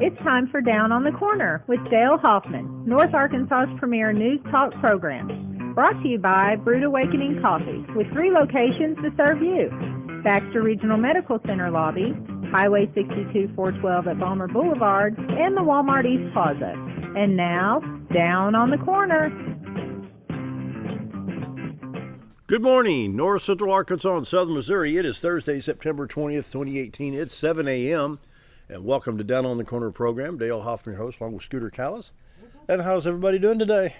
It's time for Down on the Corner with Dale Hoffman, North Arkansas's premier news talk program. Brought to you by Brood Awakening Coffee, with 3 locations to serve you. Baxter Regional Medical Center lobby, Highway 62 412 at Balmer Boulevard, and the Walmart East Plaza. And now, Down on the Corner. Good morning, North Central Arkansas and Southern Missouri. It is Thursday, September 20th, 2018. It's 7 a.m. And welcome to Down on the Corner program. Dale Hoffman, your host, along with Scooter Callis. And how's everybody doing today?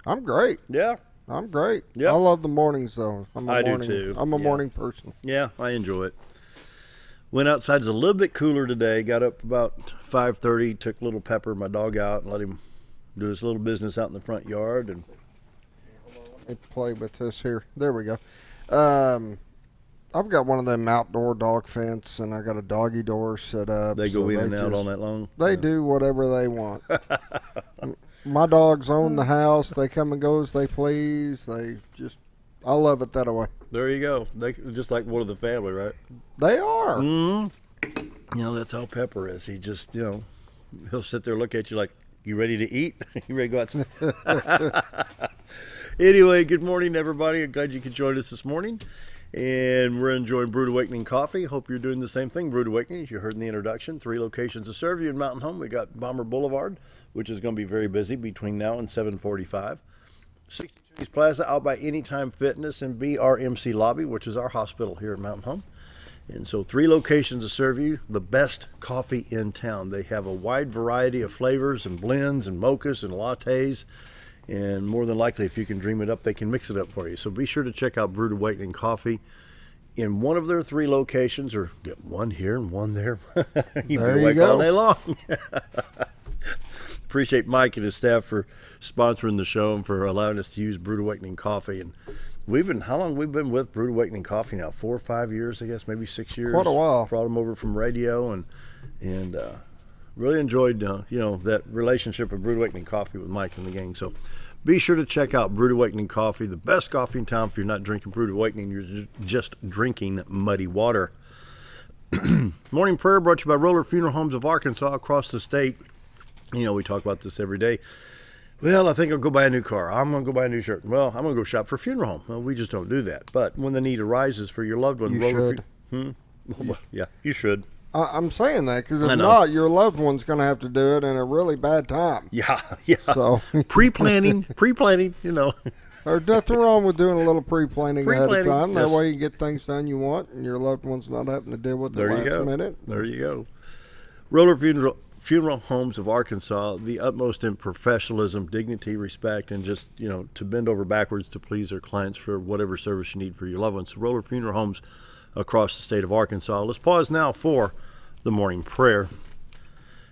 I'm great. Yeah? I'm great. Yep. I love the mornings, though. I do, too. I'm a morning person. Yeah, I enjoy it. Went outside. It's a little bit cooler today. Got up about 5:30, took little Pepper, my dog, out and let him do his little business out in the front yard. And let me play with this here. There we go. I've got one of them outdoor dog fence, and I got a doggy door set up. They go in and out all night long? They do whatever they want. My dogs own the house. They come and go as they please. I love it that way. There you go. They just like one of the family, right? They are. Mm-hmm. You know, that's how Pepper is. He just, he'll sit there and look at you like, you ready to eat? You ready to go outside? Anyway, good morning, everybody. I'm glad you could join us this morning. And we're enjoying Brood Awakening Coffee. Hope you're doing the same thing. Brood Awakening, as you heard in the introduction, 3 locations to serve you in Mountain Home. We got Balmer Boulevard, which is going to be very busy between now and 7:45. 62 East Plaza, out by Anytime Fitness, and BRMC Lobby, which is our hospital here at Mountain Home. And so 3 locations to serve you the best coffee in town. They have a wide variety of flavors and blends and mochas and lattes. And more than likely, if you can dream it up, they can mix it up for you. So be sure to check out Brood Awakening Coffee in one of their 3 locations, or get one here and one there. You there can you wake go. all day long. Appreciate Mike and his staff for sponsoring the show and for allowing us to use Brood Awakening Coffee. And how long we've been with Brood Awakening Coffee now? 4 or 5 years, I guess, maybe 6 years. Quite a while. Brought them over from radio and really enjoyed that relationship of Brood Awakening Coffee with Mike and the gang. So be sure to check out Brood Awakening Coffee, the best coffee in town. If you're not drinking Brood Awakening, you're just drinking muddy water. Morning prayer brought to you by Roller Funeral Homes of Arkansas across the state. We talk about this every day. Well, I think I'll go buy a new car. I'm going to go buy a new shirt. Well, I'm going to go shop for a funeral home. Well, we just don't do that. But when the need arises for your loved one, you should. Yeah, you should. I'm saying that because if not, your loved one's going to have to do it in a really bad time. Yeah. So pre-planning. There's nothing wrong with doing a little pre-planning ahead of time. That yes. way you get things done you want, and your loved one's not having to deal with it last minute. There you go. Roller Funeral Homes of Arkansas, the utmost in professionalism, dignity, respect, and just, to bend over backwards to please their clients for whatever service you need for your loved ones. So Roller Funeral Homes across the state of Arkansas. Let's pause now for the morning prayer.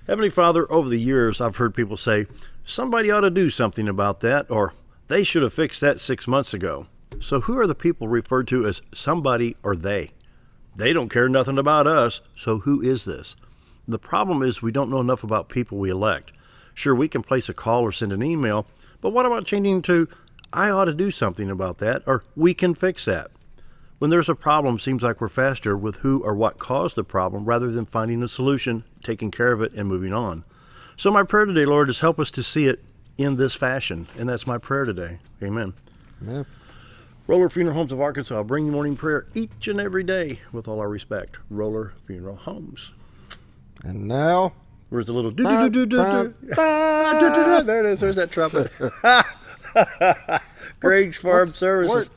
Heavenly Father, over the years, I've heard people say, somebody ought to do something about that, or they should have fixed that 6 months ago. So who are the people referred to as somebody or they? They don't care nothing about us, so who is this? The problem is we don't know enough about people we elect. Sure, we can place a call or send an email, but what about changing to, I ought to do something about that, or we can fix that? When there's a problem, it seems like we're faster with who or what caused the problem rather than finding a solution, taking care of it, and moving on. So my prayer today, Lord, is help us to see it in this fashion, and that's my prayer today. Amen. Amen. Roller Funeral Homes of Arkansas, bring you morning prayer each and every day with all our respect. Roller Funeral Homes. And now, where's the little do-do-do-do-do-do? There it is. There's that trumpet. Greg's Farm Services.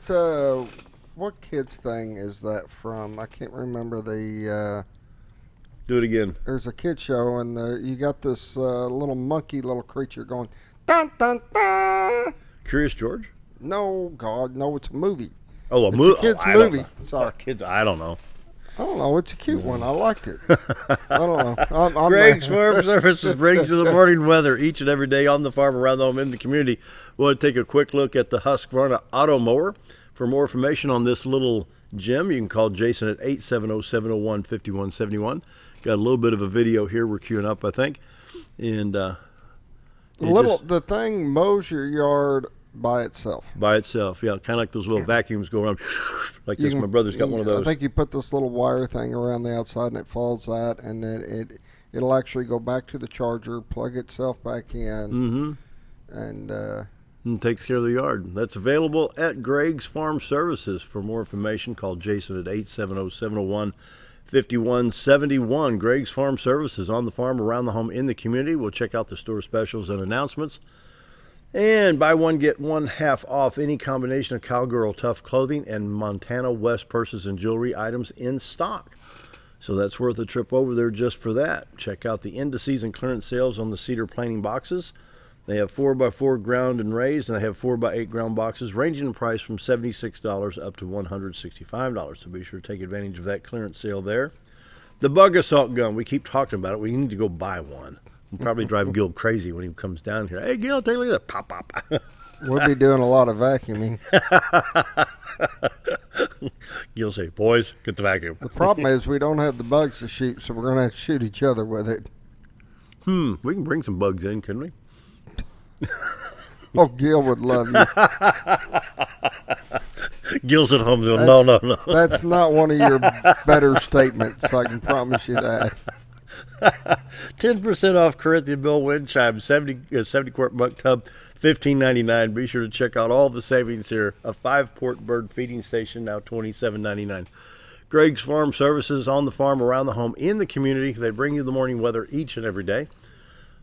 What kids thing is that from? I can't remember the... Do it again. There's a kid show, and you got this little creature going, dun, dun, dun. Curious George? No, it's a movie. Oh, a movie? It's a kid's movie. Sorry. Kids, I don't know. I don't know. It's a cute one. I liked it. I don't know. Greg's Farm Services brings you the morning weather each and every day on the farm, around the home, in the community. We want to take a quick look at the Husqvarna Auto Mower. For more information on this little gem, you can call Jason at 870-701-5171. Got a little bit of a video here we're queuing up, I think. And the thing mows your yard by itself. By itself, yeah. Kind of like those little vacuums go around like this. My brother's got one of those. I think you put this little wire thing around the outside, and it follows that, and it'll actually go back to the charger, plug itself back in, and takes care of the yard. That's available at Greg's Farm Services. For more information, call Jason at 870-701-5171. Greg's Farm Services, on the farm, around the home, in the community. We'll check out the store specials and announcements. And buy one, get one half off any combination of Cowgirl Tough clothing and Montana West purses and jewelry items in stock. So that's worth a trip over there just for that. Check out the end-of-season clearance sales on the cedar planing boxes. They have 4x4 ground and raised, and they have 4x8 ground boxes, ranging in price from $76 up to $165. So be sure to take advantage of that clearance sale there. The bug assault gun, we keep talking about it. We need to go buy one. We'll probably drive Gil crazy when he comes down here. Hey, Gil, take a look at that. Pop, pop. We'll be doing a lot of vacuuming. Gil say, boys, get the vacuum. The problem is we don't have the bugs to shoot, so we're going to have to shoot each other with it. We can bring some bugs in, couldn't we? Oh, Gil would love you. Gil's at home doing, no. That's not one of your better statements, I can promise you that. 10% off Corinthian Bill wind chime, 70 quart buck tub, $15.99. Be sure to check out all the savings here. A 5-port bird feeding station, now $27.99. Greg's Farm Services, on the farm, around the home, in the community. They bring you the morning weather each and every day.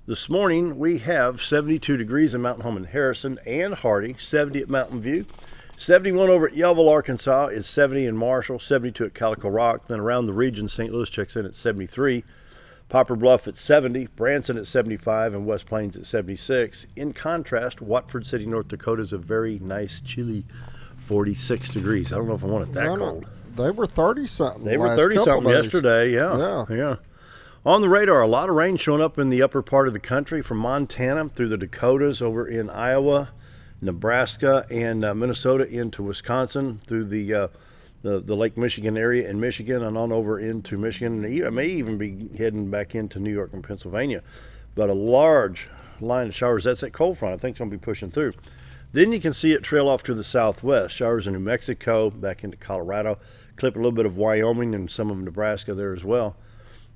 This morning, we have 72 degrees in Mountain Home in Harrison and Hardy, 70 at Mountain View, 71 over at Yellville, Arkansas, is 70 in Marshall, 72 at Calico Rock. Then around the region, St. Louis checks in at 73, Poplar Bluff at 70, Branson at 75, and West Plains at 76. In contrast, Watford City, North Dakota is a very nice, chilly 46 degrees. I don't know if I want it that cold. They were 30-something. They were 30-something yesterday, yeah. On the radar, a lot of rain showing up in the upper part of the country from Montana through the Dakotas over in Iowa, Nebraska, and Minnesota into Wisconsin, through the Lake Michigan area in Michigan and on over into Michigan. And it may even be heading back into New York and Pennsylvania. But a large line of showers, that's that cold front, I think it's going to be pushing through. Then you can see it trail off to the southwest. Showers in New Mexico, back into Colorado, clip a little bit of Wyoming and some of Nebraska there as well.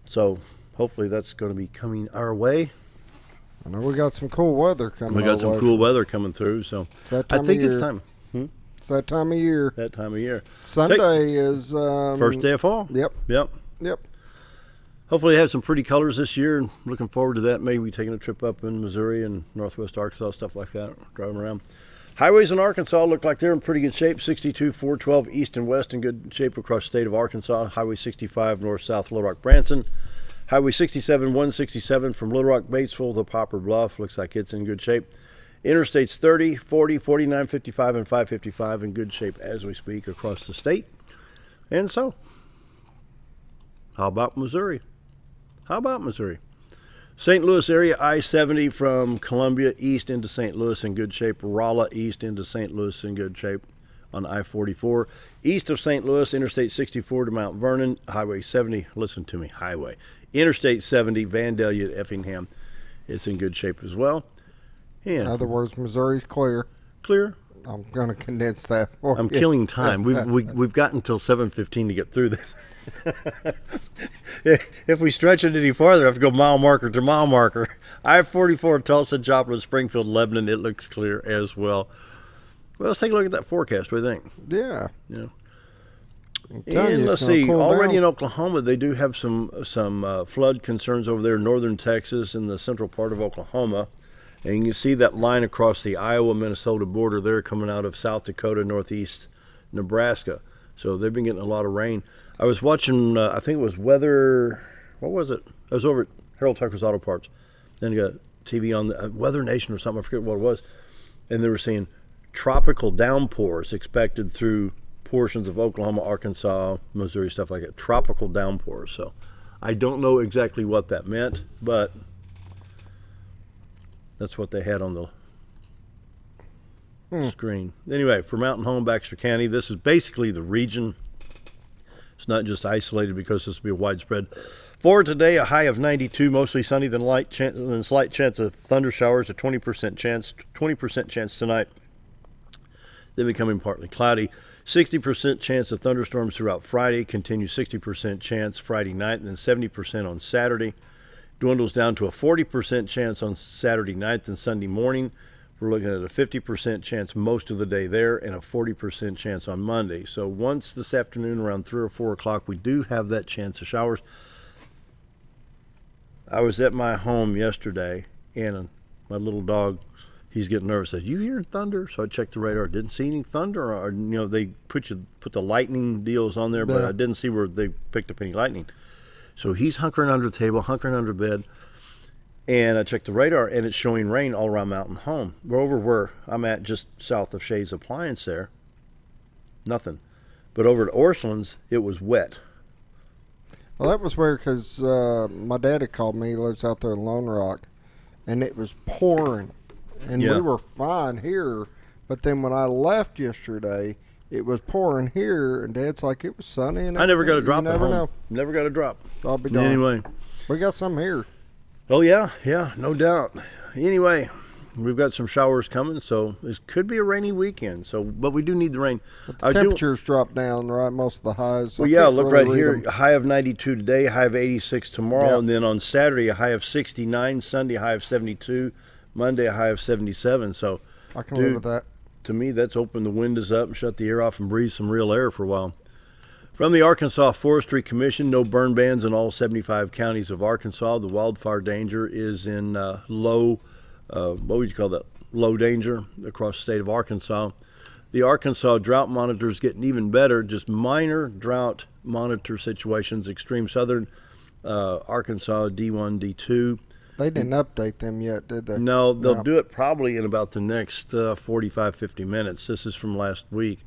So hopefully that's going to be coming our way. I know we got some cool weather coming. We got some cool weather coming through, so I think it's time. It's that time of year. That time of year. Sunday is first day of fall. Yep. Hopefully, have some pretty colors this year, and looking forward to that. Maybe taking a trip up in Missouri and northwest Arkansas, stuff like that, driving around. Highways in Arkansas look like they're in pretty good shape. 62, 412 east and west in good shape across the state of Arkansas. Highway 65 north-south Little Rock, Branson. Highway 67, 167 from Little Rock, Batesville, the Poplar Bluff. Looks like it's in good shape. Interstates 30, 40, 49, 55, and 555 in good shape as we speak across the state. And so, how about Missouri? St. Louis area, I-70 from Columbia east into St. Louis in good shape. Rolla east into St. Louis in good shape on I-44. East of St. Louis, Interstate 64 to Mount Vernon. Highway 70, listen to me, highway. Interstate 70, Vandalia to Effingham. It's in good shape as well. And in other words, Missouri's clear. Clear. I'm going to condense that for I'm you. killing time. We've got until 7:15 to get through this. If we stretch it any farther, I have to go mile marker to mile marker. I-44, Tulsa, Joplin, Springfield, Lebanon. It looks clear as well. Well, let's take a look at that forecast. What do you think? Yeah. And let's see. Already in Oklahoma, they do have some flood concerns over there in northern Texas and the central part of Oklahoma. And you can see that line across the Iowa-Minnesota border there coming out of South Dakota, northeast Nebraska. So they've been getting a lot of rain. I was watching, I think it was Weather, what was it? I was over at Harold Tucker's Auto Parts. Then you got TV on the Weather Nation or something, I forget what it was. And they were saying tropical downpours expected through portions of Oklahoma, Arkansas, Missouri, stuff like that. Tropical downpours. So I don't know exactly what that meant, but that's what they had on the screen. Anyway, for Mountain Home, Baxter County, this is basically the region. It's not just isolated because this will be a widespread. For today, a high of 92, mostly sunny, then slight chance of thunder showers, a 20% chance tonight. Then becoming partly cloudy. 60% chance of thunderstorms throughout Friday, continue 60% chance Friday night, and then 70% on Saturday. dwindles down to a 40% chance on Saturday night and Sunday morning. We're looking at a 50% chance most of the day there and a 40% chance on Monday. So once this afternoon around 3 or 4 o'clock, we do have that chance of showers. I was at my home yesterday, and my little dog, he's getting nervous. Said, "You hear thunder?" So I checked the radar. Didn't see any thunder. Or, they put the lightning deals on there, but I didn't see where they picked up any lightning. So he's hunkering under the table, hunkering under bed. And I checked the radar, and it's showing rain all around Mountain Home. We're over where I'm at, just south of Shay's Appliance there. Nothing. But over at Orchlands, it was wet. Well, that was weird because my daddy called me. He lives out there in Lone Rock, and it was pouring. And we were fine here. But then when I left yesterday, it was pouring here, and Dad's like, it was sunny. And I never got a drop at home. Know. Never got a drop. I'll be darned. Anyway. We got some here. Oh, yeah, no doubt. Anyway, we've got some showers coming, so it could be a rainy weekend. But we do need the rain. But the temperatures drop down, right? Most of the highs. Well, yeah, look right here. A high of 92 today, high of 86 tomorrow, and then on Saturday, a high of 69, Sunday, a high of 72, Monday, a high of 77. So, I can live with that. To me, that's open the windows up and shut the air off and breathe some real air for a while. From the Arkansas Forestry Commission, no burn bans in all 75 counties of Arkansas. The wildfire danger is in low danger across the state of Arkansas. The Arkansas drought monitor is getting even better, just minor drought monitor situations, extreme southern Arkansas D1, D2. They didn't update them yet, did they? No, they'll do it probably in about the next 45, 50 minutes. This is from last week.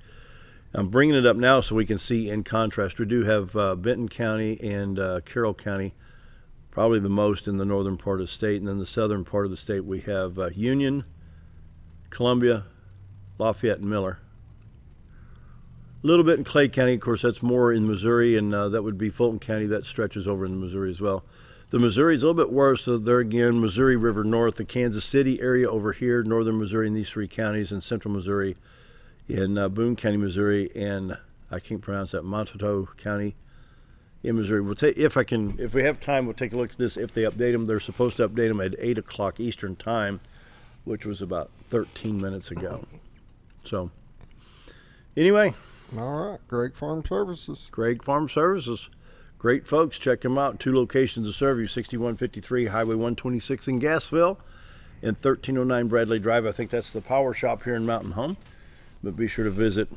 I'm bringing it up now so we can see in contrast. We do have Benton County and Carroll County, probably the most in the northern part of the state. And then the southern part of the state, we have Union, Columbia, Lafayette, and Miller. A little bit in Clay County. Of course, that's more in Missouri, and that would be Fulton County. That stretches over into Missouri as well. The Missouri is a little bit worse. So there again, Missouri River North, the Kansas City area over here, northern Missouri in these three counties, and central Missouri in Boone County, Missouri, and I can't pronounce that, Montato County in Missouri. We'll take if we have time, we'll take a look at this. If they update them, they're supposed to update them at 8 o'clock Eastern time, which was about 13 minutes ago. So, anyway. All right, Gregg Farm Services. Gregg Farm Services. Great folks. Check them out. 2 locations to serve you, 6153 Highway 126 in Gassville and 1309 Bradley Drive. I think that's the power shop here in Mountain Home. But be sure to visit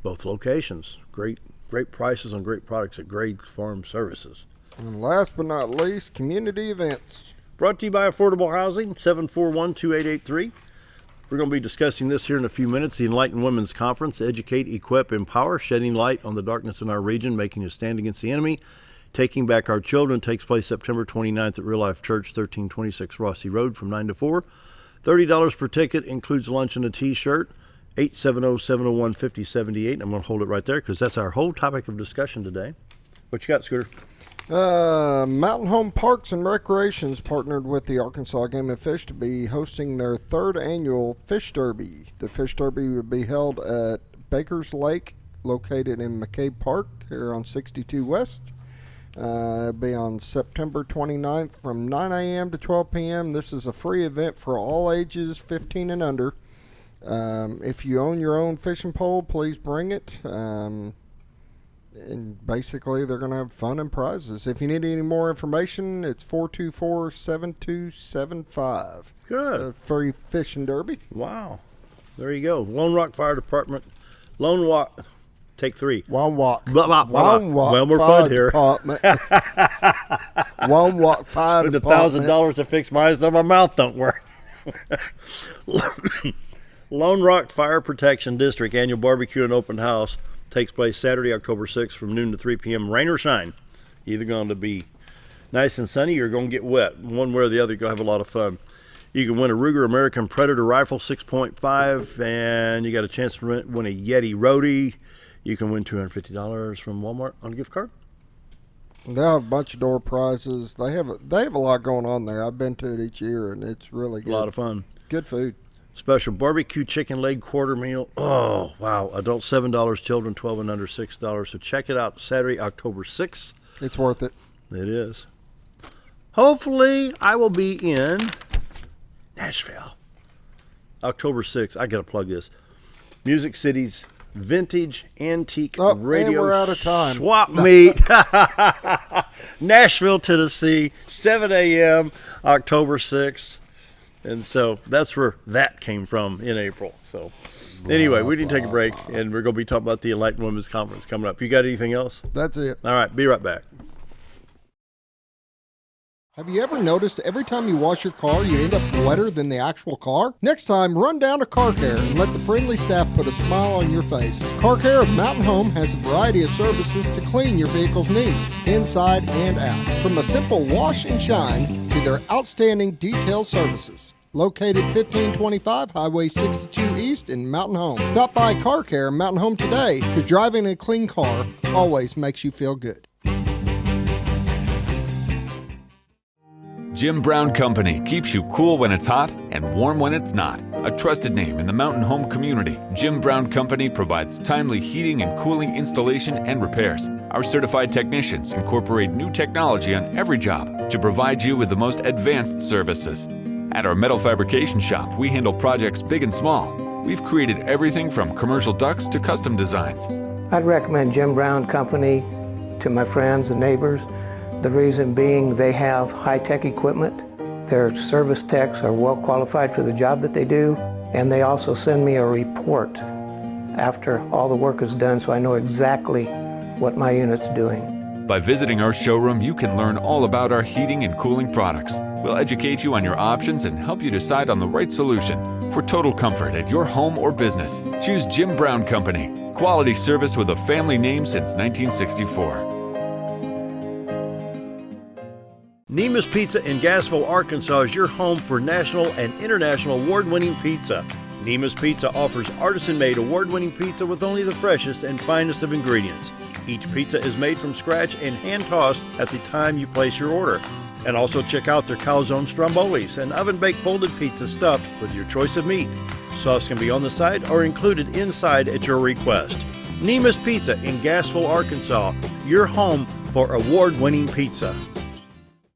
both locations. Great prices on great products at Gregg Farm Services. And last but not least, community events. Brought to you by Affordable Housing, 741-2883. We're going to be discussing this here in a few minutes. The Enlightened Women's Conference, Educate, Equip, Empower, Shedding Light on the Darkness in Our Region, Making a Stand Against the Enemy, Taking Back Our Children, takes place September 29th at Real Life Church, 1326 Rossi Road from 9 to 4. $30 per ticket, includes lunch and a t-shirt. 870-701-5078. I'm going to hold it right there because that's our whole topic of discussion today. What you got, Scooter? Mountain Home Parks and Recreations partnered with the Arkansas Game and Fish to be hosting their 3rd annual Fish Derby. The Fish Derby will be held at Baker's Lake, located in McCabe Park here on 62 West. It'll be on September 29th from 9 a.m. to 12 p.m. This is a free event for all ages 15 and under. If you own your own fishing pole, please bring it. And basically, they're going to have fun and prizes. If you need any more information, it's 424-7275. Good. Free fishing derby. Wow. There you go. Lone Rock Fire Department. Lone Rock. Take 3. One walk. Wilmer Fudd here. One walk fire department. Spend $1,000 to fix my eyes, though my mouth don't work. Lone Rock Fire Protection District Annual Barbecue and Open House takes place Saturday, October 6th from noon to 3 p.m. Rain or shine. Either going to be nice and sunny or going to get wet. One way or the other, you're going to have a lot of fun. You can win a Ruger American Predator rifle 6.5, and you got a chance to win a Yeti Roadie. You can win $250 from Walmart on a gift card. They'll have a bunch of door prizes. They have a lot going on there. I've been to it each year, and it's really good. A lot of fun. Good food. Special barbecue chicken leg quarter meal. Oh, wow. Adults $7, children 12 and under $6. So check it out Saturday, October 6th. It's worth it. It is. hopefully I will be in Nashville, October 6th. I got to plug this. Music City's Vintage Antique Radio and we're out of time. Swap Meet. Nashville, Tennessee, 7 a.m., October 6th. And so that's where that came from in April. So anyway, we need to take a break, and we're going to be talking about the Enlightened Women's Conference coming up. You got anything else? That's it. All right, be right back. Have you ever noticed every time you wash your car, you end up wetter than the actual car? Next time, run down to Car Care and let the friendly staff put a smile on your face. Car Care of Mountain Home has a variety of services to clean your vehicle's needs, inside and out. From a simple wash and shine to their outstanding detailed services. Located 1525 Highway 62 East in Mountain Home. Stop by Car Care Mountain Home today, because driving a clean car always makes you feel good. Jim Brown Company keeps you cool when it's hot and warm when it's not. A trusted name in the mountain home community, Jim Brown Company provides timely heating and cooling installation and repairs. Our certified technicians incorporate new technology on every job to provide you with the most advanced services. At our metal fabrication shop, we handle projects big and small. We've created everything from commercial ducts to custom designs. I'd recommend Jim Brown Company to my friends and neighbors. The reason being they have high-tech equipment. Their service techs are well qualified for the job that they do, and they also send me a report after all the work is done so I know exactly what my unit's doing. By visiting our showroom, you can learn all about our heating and cooling products. We'll educate you on your options and help you decide on the right solution. For total comfort at your home or business, choose Jim Brown Company. Quality service with a family name since 1964. Neema's Pizza in Gassville, Arkansas is your home for national and international award-winning pizza. Neema's Pizza offers artisan-made award-winning pizza with only the freshest and finest of ingredients. Each pizza is made from scratch and hand-tossed at the time you place your order. And also check out their calzone strombolis, an oven-baked folded pizza stuffed with your choice of meat. Sauce can be on the side or included inside at your request. Neema's Pizza in Gassville, Arkansas, your home for award-winning pizza.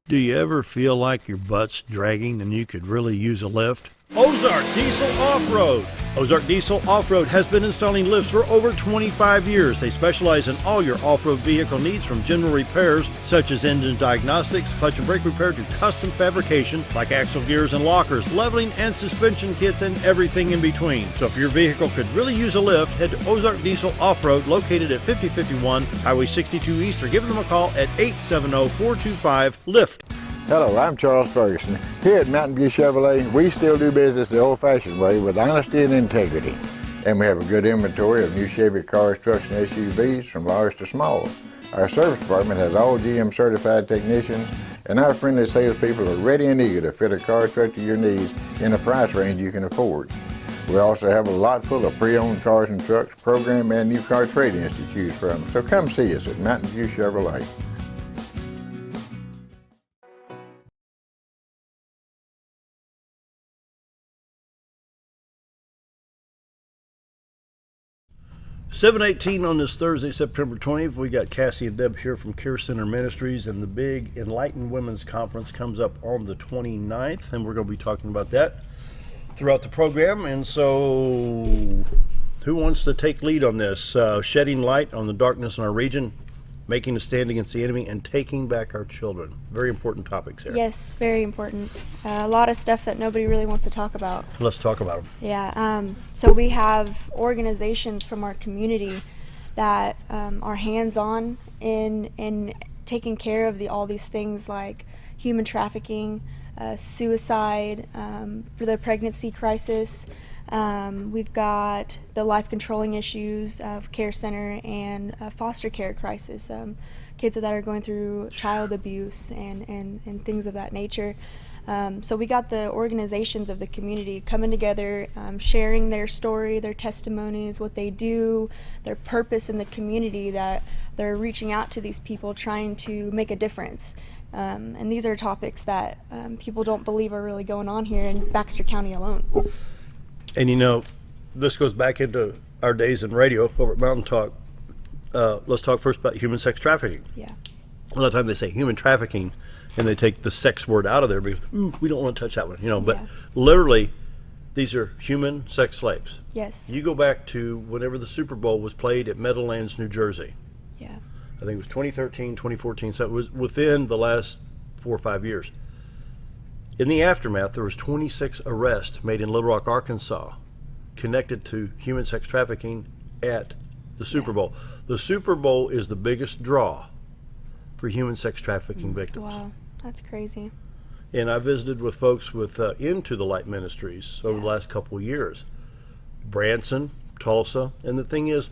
Do you ever feel like your butt's dragging and you could really use a lift? Ozark Diesel Off-Road. Ozark Diesel Off-Road has been installing lifts for over 25 years. They specialize in all your off-road vehicle needs, from general repairs such as engine diagnostics, clutch and brake repair, to custom fabrication like axle gears and lockers, leveling and suspension kits, and everything in between. So if your vehicle could really use a lift, head to Ozark Diesel Off-Road, located at 5051 Highway 62 East, or give them a call at 870-425-LIFT. Hello, I'm Charles Ferguson. Here at Mountain View Chevrolet, we still do business the old-fashioned way with honesty and integrity. And we have a good inventory of new Chevy cars, trucks, and SUVs from large to small. Our service department has all GM certified technicians, and our friendly salespeople are ready and eager to fit a car truck to your needs in a price range you can afford. We also have a lot full of pre-owned cars and trucks, program and new car trade-ins to choose from. So come see us at Mountain View Chevrolet. $7:18 on this Thursday, September 20th. We got Cassie and Deb here from CareCenter Ministries, and the big Enlightened Women's Conference comes up on the 29th, and we're going to be talking about that throughout the program. And so, who wants to take lead on this? Shedding light on the darkness in our region, making a stand against the enemy, and taking back our children. Very important topics here. Yes, very important. A lot of stuff that nobody really wants to talk about. Let's talk about them. Yeah, so we have organizations from our community that are hands-on in taking care of all these things like human trafficking, suicide, for the pregnancy crisis. We've got the life controlling issues of CareCenter and foster care crisis, kids that are going through child abuse and things of that nature. So we got the organizations of the community coming together, sharing their story, their testimonies, what they do, their purpose in the community, that they're reaching out to these people trying to make a difference. And these are topics that people don't believe are really going on here in Baxter County alone. And you know, this goes back into our days in radio over at Mountain Talk. Let's talk first about human sex trafficking. Yeah. a lot of times they say human trafficking, and they take the sex word out of there because we don't want to touch that one, But literally, these are human sex slaves. Yes. You go back to whenever the Super Bowl was played at Meadowlands, New Jersey. Yeah. I think it was 2013, 2014, so it was within the last 4 or 5 years. In the aftermath, there was 26 arrests made in Little Rock, Arkansas, connected to human sex trafficking at the Super Bowl. The Super Bowl is the biggest draw for human sex trafficking victims. Wow, that's crazy. And I visited with folks with Into the Light Ministries over the last couple of years. Branson, Tulsa, and the thing is,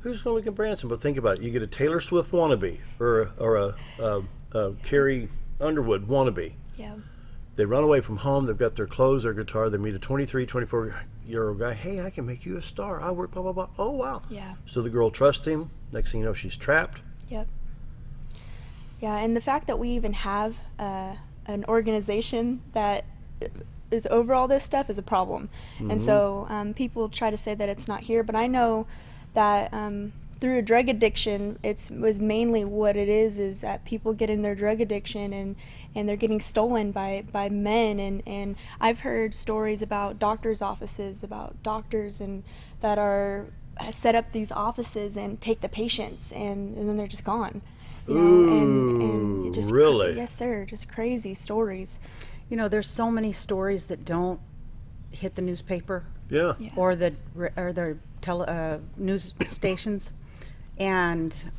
who's going to look at Branson? But think about it. You get a Taylor Swift wannabe or a Carrie Underwood wannabe. Yeah. They run away from home. They've got their clothes, their guitar. They meet a 23, 24-year-old guy. Hey, I can make you a star. I work, blah, blah, blah. Oh, wow. Yeah. So the girl trusts him. Next thing you know, she's trapped. Yep. Yeah, and the fact that we even have an organization that is over all this stuff is a problem. And so people try to say that it's not here, but I know that through a drug addiction, was mainly what it is that people get in their drug addiction and they're getting stolen by men. And I've heard stories about doctors' offices, about doctors and that are set up these offices and take the patients and then they're just gone. And it just really? Yes, sir. Just crazy stories. There's so many stories that don't hit the newspaper Yeah. or the news stations, and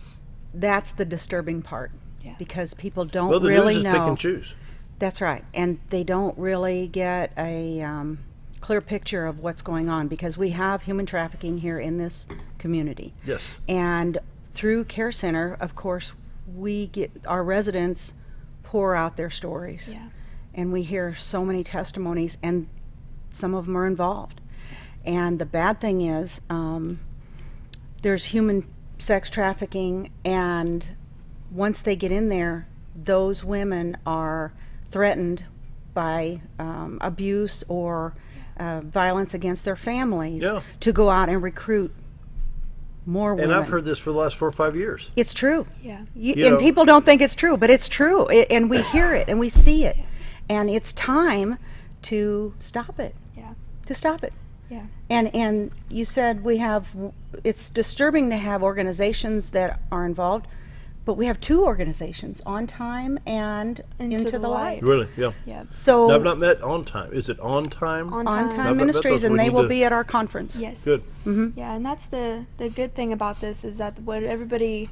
that's the disturbing part because people don't Well, the really news is know. pick and choose. That's right, and they don't really get a clear picture of what's going on because we have human trafficking here in this community. Yes. And through CareCenter, of course, we get our residents pour out their stories. Yeah. And we hear so many testimonies, and some of them are involved. And the bad thing is, there's human sex trafficking, and once they get in there, those women are threatened by abuse or violence against their families to go out and recruit more women. And I've heard this for the last 4 or 5 years. It's true. Yeah. And people don't think it's true, but it's true. And we hear it and we see it. And it's time to stop it. Yeah. To stop it. Yeah. And you said it's disturbing to have organizations that are involved, but we have 2 organizations, On Time and Into the Light. Really? Yeah. Yeah. So No, I've not met On Time. Is it On Time? On On Time. Time Ministries, and they will be at our conference. Yes. Good. Yeah, and that's the good thing about this is that what everybody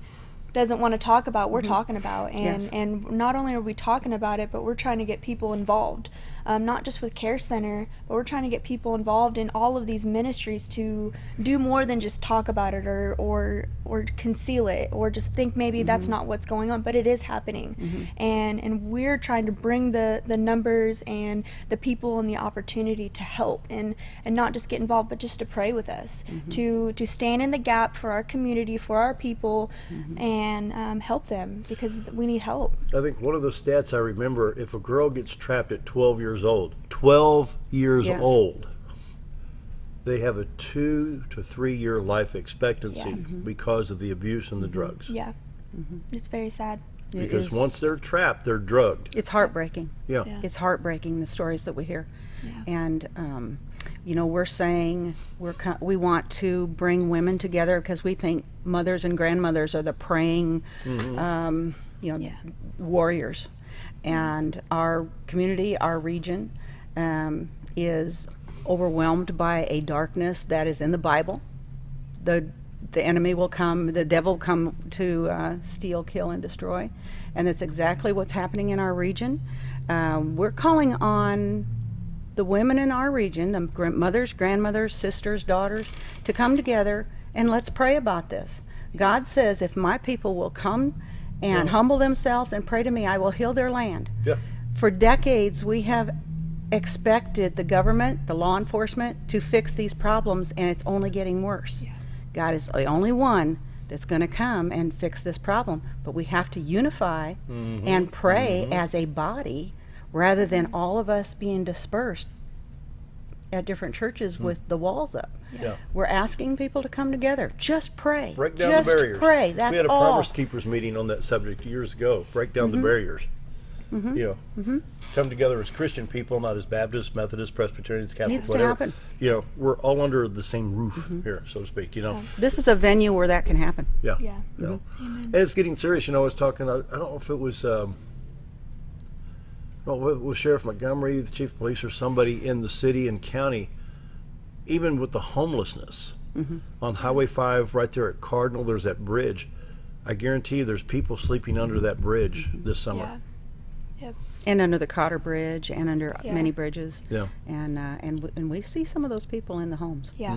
doesn't want to talk about, we're talking about. And Yes. and not only are we talking about it, but we're trying to get people involved. Not just with CareCenter, but we're trying to get people involved in all of these ministries to do more than just talk about it or conceal it or just think maybe that's not what's going on, but it is happening. And we're trying to bring the numbers and the people and the opportunity to help and not just get involved, but just to pray with us, to stand in the gap for our community, for our people, and help them because we need help. I think one of the stats I remember, if a girl gets trapped at 12 years old, 12 years Yes. old, they have a 2 to 3 year life expectancy because of the abuse and the drugs. Yeah. It's very sad. It Because is- once they're trapped, they're drugged. It's heartbreaking. Yeah. Yeah. It's heartbreaking, the stories that we hear. Yeah. And, we're saying we want to bring women together because we think mothers and grandmothers are the praying, warriors. And our community, our region, is overwhelmed by a darkness that is in the Bible. The enemy will come, the devil will come to steal, kill, and destroy. And that's exactly what's happening in our region. We're calling on the women in our region, the mothers, grandmothers, sisters, daughters, to come together and let's pray about this. God says, if my people will come and humble themselves and pray to me, I will heal their land. Yeah. For decades, we have expected the government, the law enforcement, to fix these problems, and it's only getting worse. Yeah. God is the only one that's going to come and fix this problem, but we have to unify and pray as a body rather than all of us being dispersed at different churches with the walls up. Yeah. We're asking people to come together. Just pray. Break down Just the barriers. pray. That's we had a all. Promise Keepers meeting on that subject years ago. Break down the barriers. You know, come together as Christian people, not as Baptists, Methodists, Presbyterians, Catholics, Needs to whatever. happen. You know, we're all under the same roof here, so to speak. You know, This is a venue where that can happen. yeah. Yeah. You know? And it's getting serious. You know, I was talking. I don't know if it was. With Sheriff Montgomery, the chief of police, or somebody in the city and county, even with the homelessness on Highway 5 right there at Cardinal, there's that bridge. I guarantee you there's people sleeping under that bridge this summer. Yeah. Yep. And under the Cotter Bridge and under Yeah. many bridges. Yeah. And we see some of those people in the homes. Yeah.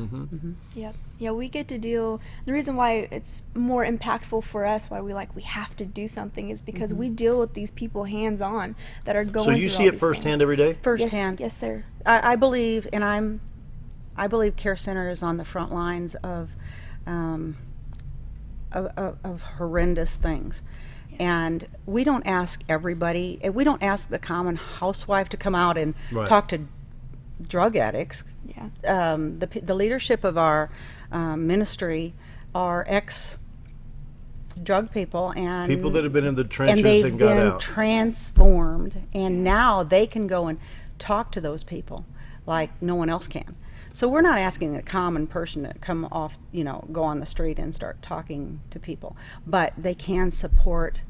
Yep. Yeah, we get to deal. The reason why it's more impactful for us, why we have to do something, is because we deal with these people hands on that are going. So you through see all it these firsthand things. every day? Firsthand. Yes, sir. I believe, and I believe CareCenter is on the front lines of horrendous things. And we don't ask everybody, we don't ask the common housewife to come out and Right. talk to drug addicts. Yeah. The leadership of our ministry are drug people and People that have been in the trenches and they've and got been out. transformed, and now they can go and talk to those people like no one else can. So we're not asking a common person to come off, go on the street and start talking to people, but they can support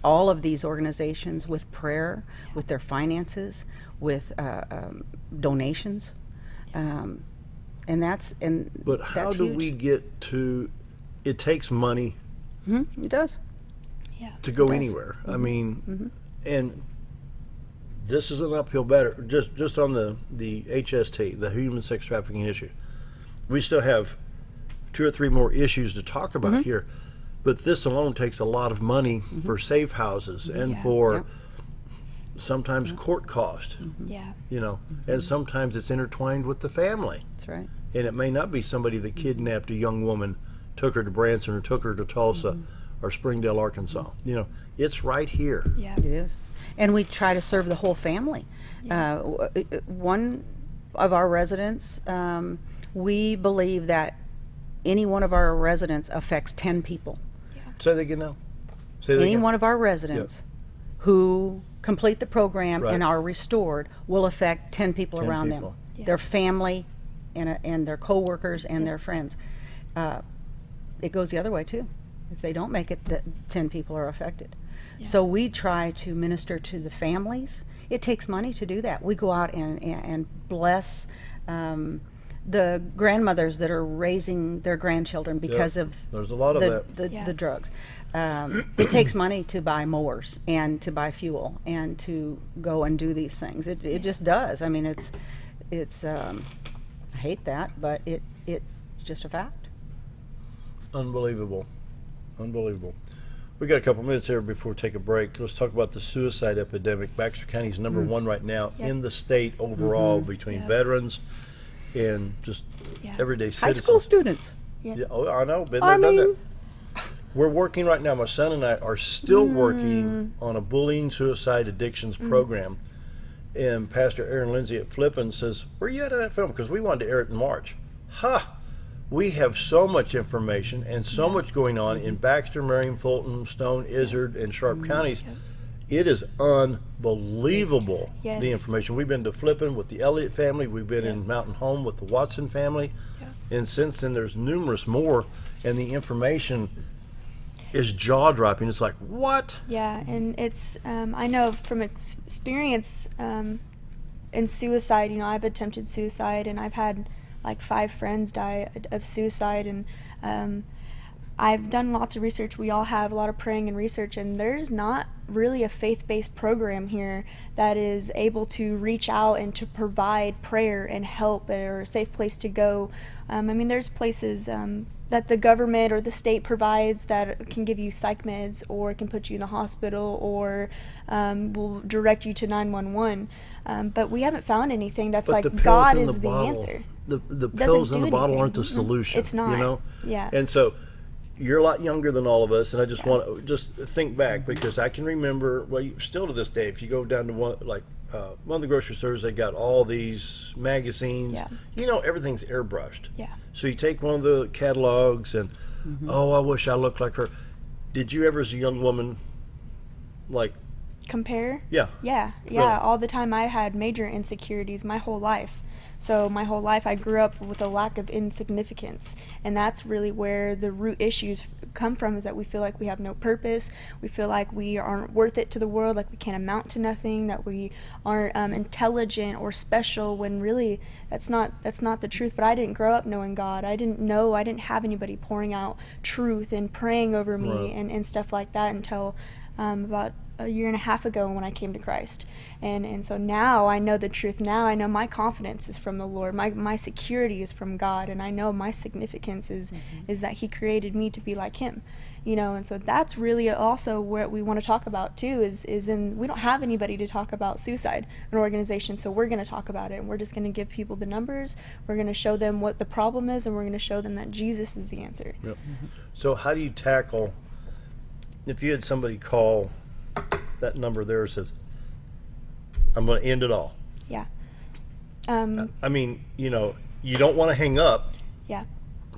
all of these organizations with prayer, with their finances, with donations, and that's But how that's do huge. we get to? It takes money It does. Yeah. to go does. anywhere. I mean, and this is an uphill battle. Just on the HST, the human sex trafficking issue, we still have 2 or 3 more issues to talk about here. But this alone takes a lot of money for safe houses and Yeah. for sometimes court cost. Yeah. You know, and sometimes it's intertwined with the family. That's right. And it may not be somebody that kidnapped a young woman, took her to Branson or took her to Tulsa or Springdale, Arkansas. You know, it's right here. Yeah. It is. And we try to serve the whole family. One of our residents, we believe that any one of our residents affects 10 people. Say that again now. Say that Any again. one of our residents who complete the program Right. and are restored will affect 10 people 10 around people. them, their family and their co-workers and their friends. It goes the other way too. If they don't make it, 10 people are affected. So we try to minister to the families. It takes money to do that. We go out and bless the grandmothers that are raising their grandchildren because of There's a lot of that. the drugs. It takes money to buy mowers and to buy fuel and to go and do these things. It just does. I mean, it's I hate that, but it's just a fact. Unbelievable. We got a couple minutes here before we take a break. Let's talk about the suicide epidemic. Baxter County is number 1 right now in the state overall between veterans and just everyday High citizens. school students. Yeah, oh, I know. Been there, done that. We're working right now. My son and I are still working on a bullying suicide addictions program. And Pastor Aaron Lindsay at Flippin says, "Where you at in that film?" Because we wanted to air it in March. We have so much information and so much going on in Baxter, Marion, Fulton, Stone, Izard, and Sharp counties. It is unbelievable, Yes. the information. We've been to Flippin with the Elliott family. We've been in Mountain Home with the Watson family. And since then, there's numerous more. And the information is jaw-dropping. It's like, what? Yeah, and it's I know from experience in suicide. I've attempted suicide, and I've had like 5 friends die of suicide, and I've done lots of research. We all have a lot of praying and research, and there's not really a faith-based program here that is able to reach out and to provide prayer and help or a safe place to go. I mean, there's places that the government or the state provides that can give you psych meds or can put you in the hospital or will direct you to 911. But we haven't found anything that's But the like pills God in is the the bottle, answer. The Doesn't pills in do the bottle anything. aren't the solution. It's not. You know? Yeah. And so you're a lot younger than all of us, and I just want to just think back, because I can remember, well, still to this day, if you go down to one of the grocery stores, they got all these magazines. Yeah. You know, everything's airbrushed. Yeah. So you take one of the catalogs and, oh, I wish I looked like her. Did you ever, as a young woman, compare? Yeah. Yeah. Really? All the time. I had major insecurities my whole life. So my whole life I grew up with a lack of insignificance, and that's really where the root issues come from, is that we feel like we have no purpose, we feel like we aren't worth it to the world, like we can't amount to nothing, that we aren't intelligent or special, when really that's not the truth. But I didn't grow up knowing God. I didn't have anybody pouring out truth and praying over me and stuff like that until about a year and a half ago when I came to Christ. And so now I know the truth. Now I know my confidence is from the Lord. My security is from God, and I know my significance is that He created me to be like Him. And so that's really also what we want to talk about too, is we don't have anybody to talk about suicide, an organization, so we're going to talk about it, and we're just going to give people the numbers, we're going to show them what the problem is, and we're going to show them that Jesus is the answer. Yep. So how do you tackle, if you had somebody call that number there says, I'm going to end it all? Yeah. I mean, you don't want to hang up. Yeah.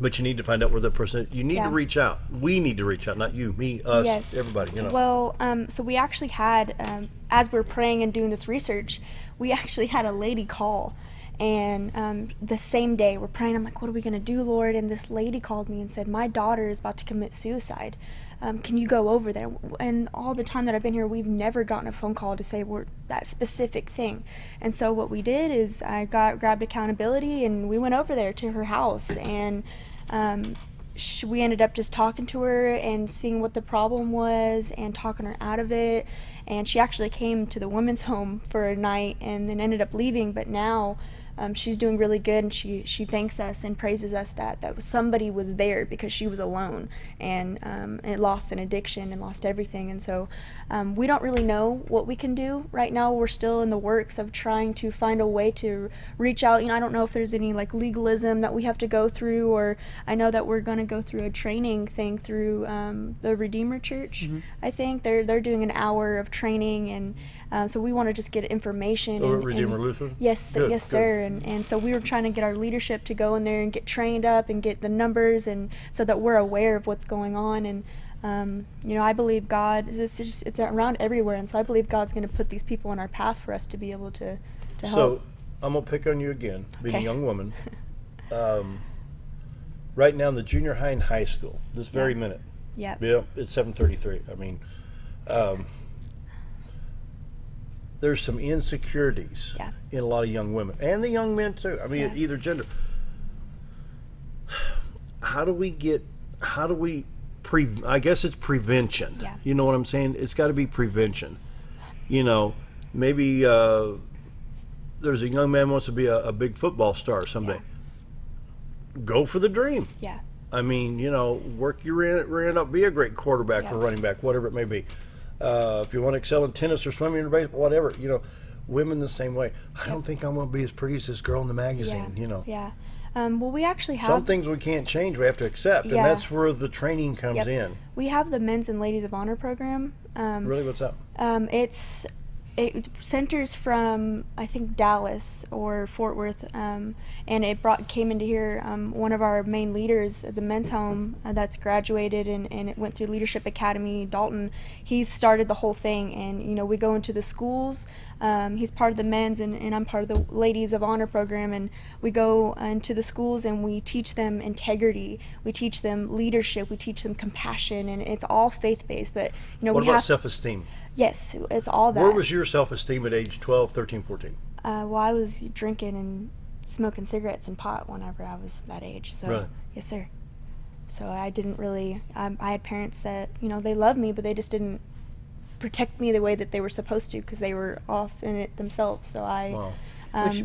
But you need to find out where that person is. You need to reach out. We need to reach out, not you, me, us, yes. everybody. Well, so we actually had, as we were praying and doing this research, we actually had a lady call. And the same day we're praying, I'm like, what are we going to do, Lord? And this lady called me and said, my daughter is about to commit suicide. Can you go over there? And all the time that I've been here, we've never gotten a phone call to say that specific thing. And so what we did is I grabbed accountability, and we went over there to her house, and we ended up just talking to her and seeing what the problem was and talking her out of it. And she actually came to the women's home for a night and then ended up leaving, but now she's doing really good, and she thanks us and praises us that somebody was there, because she was alone and lost an addiction and lost everything. And so we don't really know what we can do right now. We're still in the works of trying to find a way to reach out. I don't know if there's any legalism that we have to go through, or I know that we're going to go through a training thing through the Redeemer Church. I think they're doing an hour of training, and so we want to just get information. Redeemer Lutheran? Yes, good, yes, sir. And so we were trying to get our leadership to go in there and get trained up and get the numbers, and so that we're aware of what's going on. And I believe God, it's around everywhere, and so I believe God's going to put these people on our path for us to be able to help. So I'm going to pick on you again, being a young woman. Right now in the junior high and high school, this very minute. Yeah, it's 7:33. I mean, there's some insecurities in a lot of young women, and the young men too. I mean, either gender. How do we I guess it's prevention. Yeah. You know what I'm saying? It's got to be prevention. Maybe there's a young man who wants to be a big football star someday. Go for the dream. Yeah. I mean, work your end up, be a great quarterback or running back, whatever it may be. If you want to excel in tennis or swimming or baseball, whatever, women the same way. I don't think I'm going to be as pretty as this girl in the magazine, Yeah. Well, we actually have... Some things we can't change, we have to accept, and that's where the training comes in. We have the Men's and Ladies of Honor program. Really? What's that? It centers from, I think, Dallas or Fort Worth, and it came into here. One of our main leaders at the men's home that's graduated and it went through Leadership Academy, Dalton, he started the whole thing. And we go into the schools. He's part of the men's and I'm part of the Ladies of Honor program, and we go into the schools and we teach them integrity, we teach them leadership, we teach them compassion, and it's all faith-based. But what about self-esteem? Yes, it's all that. Where was your self-esteem at age 12, 13, 14? Well, I was drinking and smoking cigarettes and pot whenever I was that age. So, really? Yes, sir. So I didn't really, I had parents that, they loved me, but they just didn't protect me the way that they were supposed to, because they were off in it themselves. So I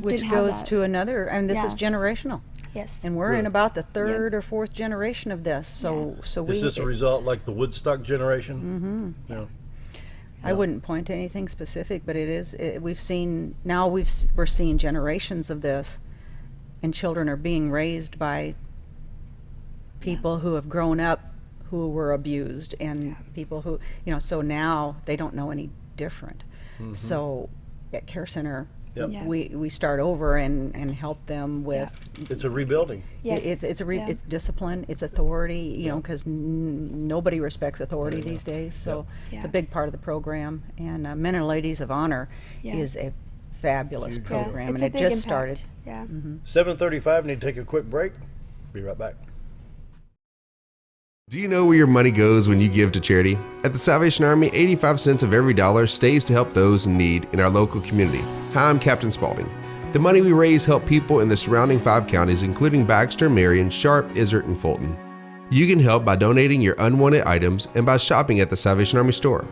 which goes to another, and this is generational. Yes. And we're in about the third or fourth generation of this. So is this a result like the Woodstock generation? Mm-hmm. Yeah. I wouldn't point to anything specific, but we've seen, now we're seeing generations of this, and children are being raised by people who have grown up who were abused and people who, so now they don't know any different. So at CareCenter, we start over and help them with. It's a rebuilding. Yes. It's discipline, it's authority, because nobody respects authority these days. So it's a big part of the program. And Men and Ladies of Honor is a fabulous program, and it just started. Yeah. 7:35. Need to take a quick break. Be right back. Do you know where your money goes when you give to charity? At the Salvation Army, 85 cents of every dollar stays to help those in need in our local community. Hi, I'm Captain Spaulding. The money we raise help people in the surrounding 5 counties, including Baxter, Marion, Sharp, Izzard, and Fulton. You can help by donating your unwanted items and by shopping at the Salvation Army store.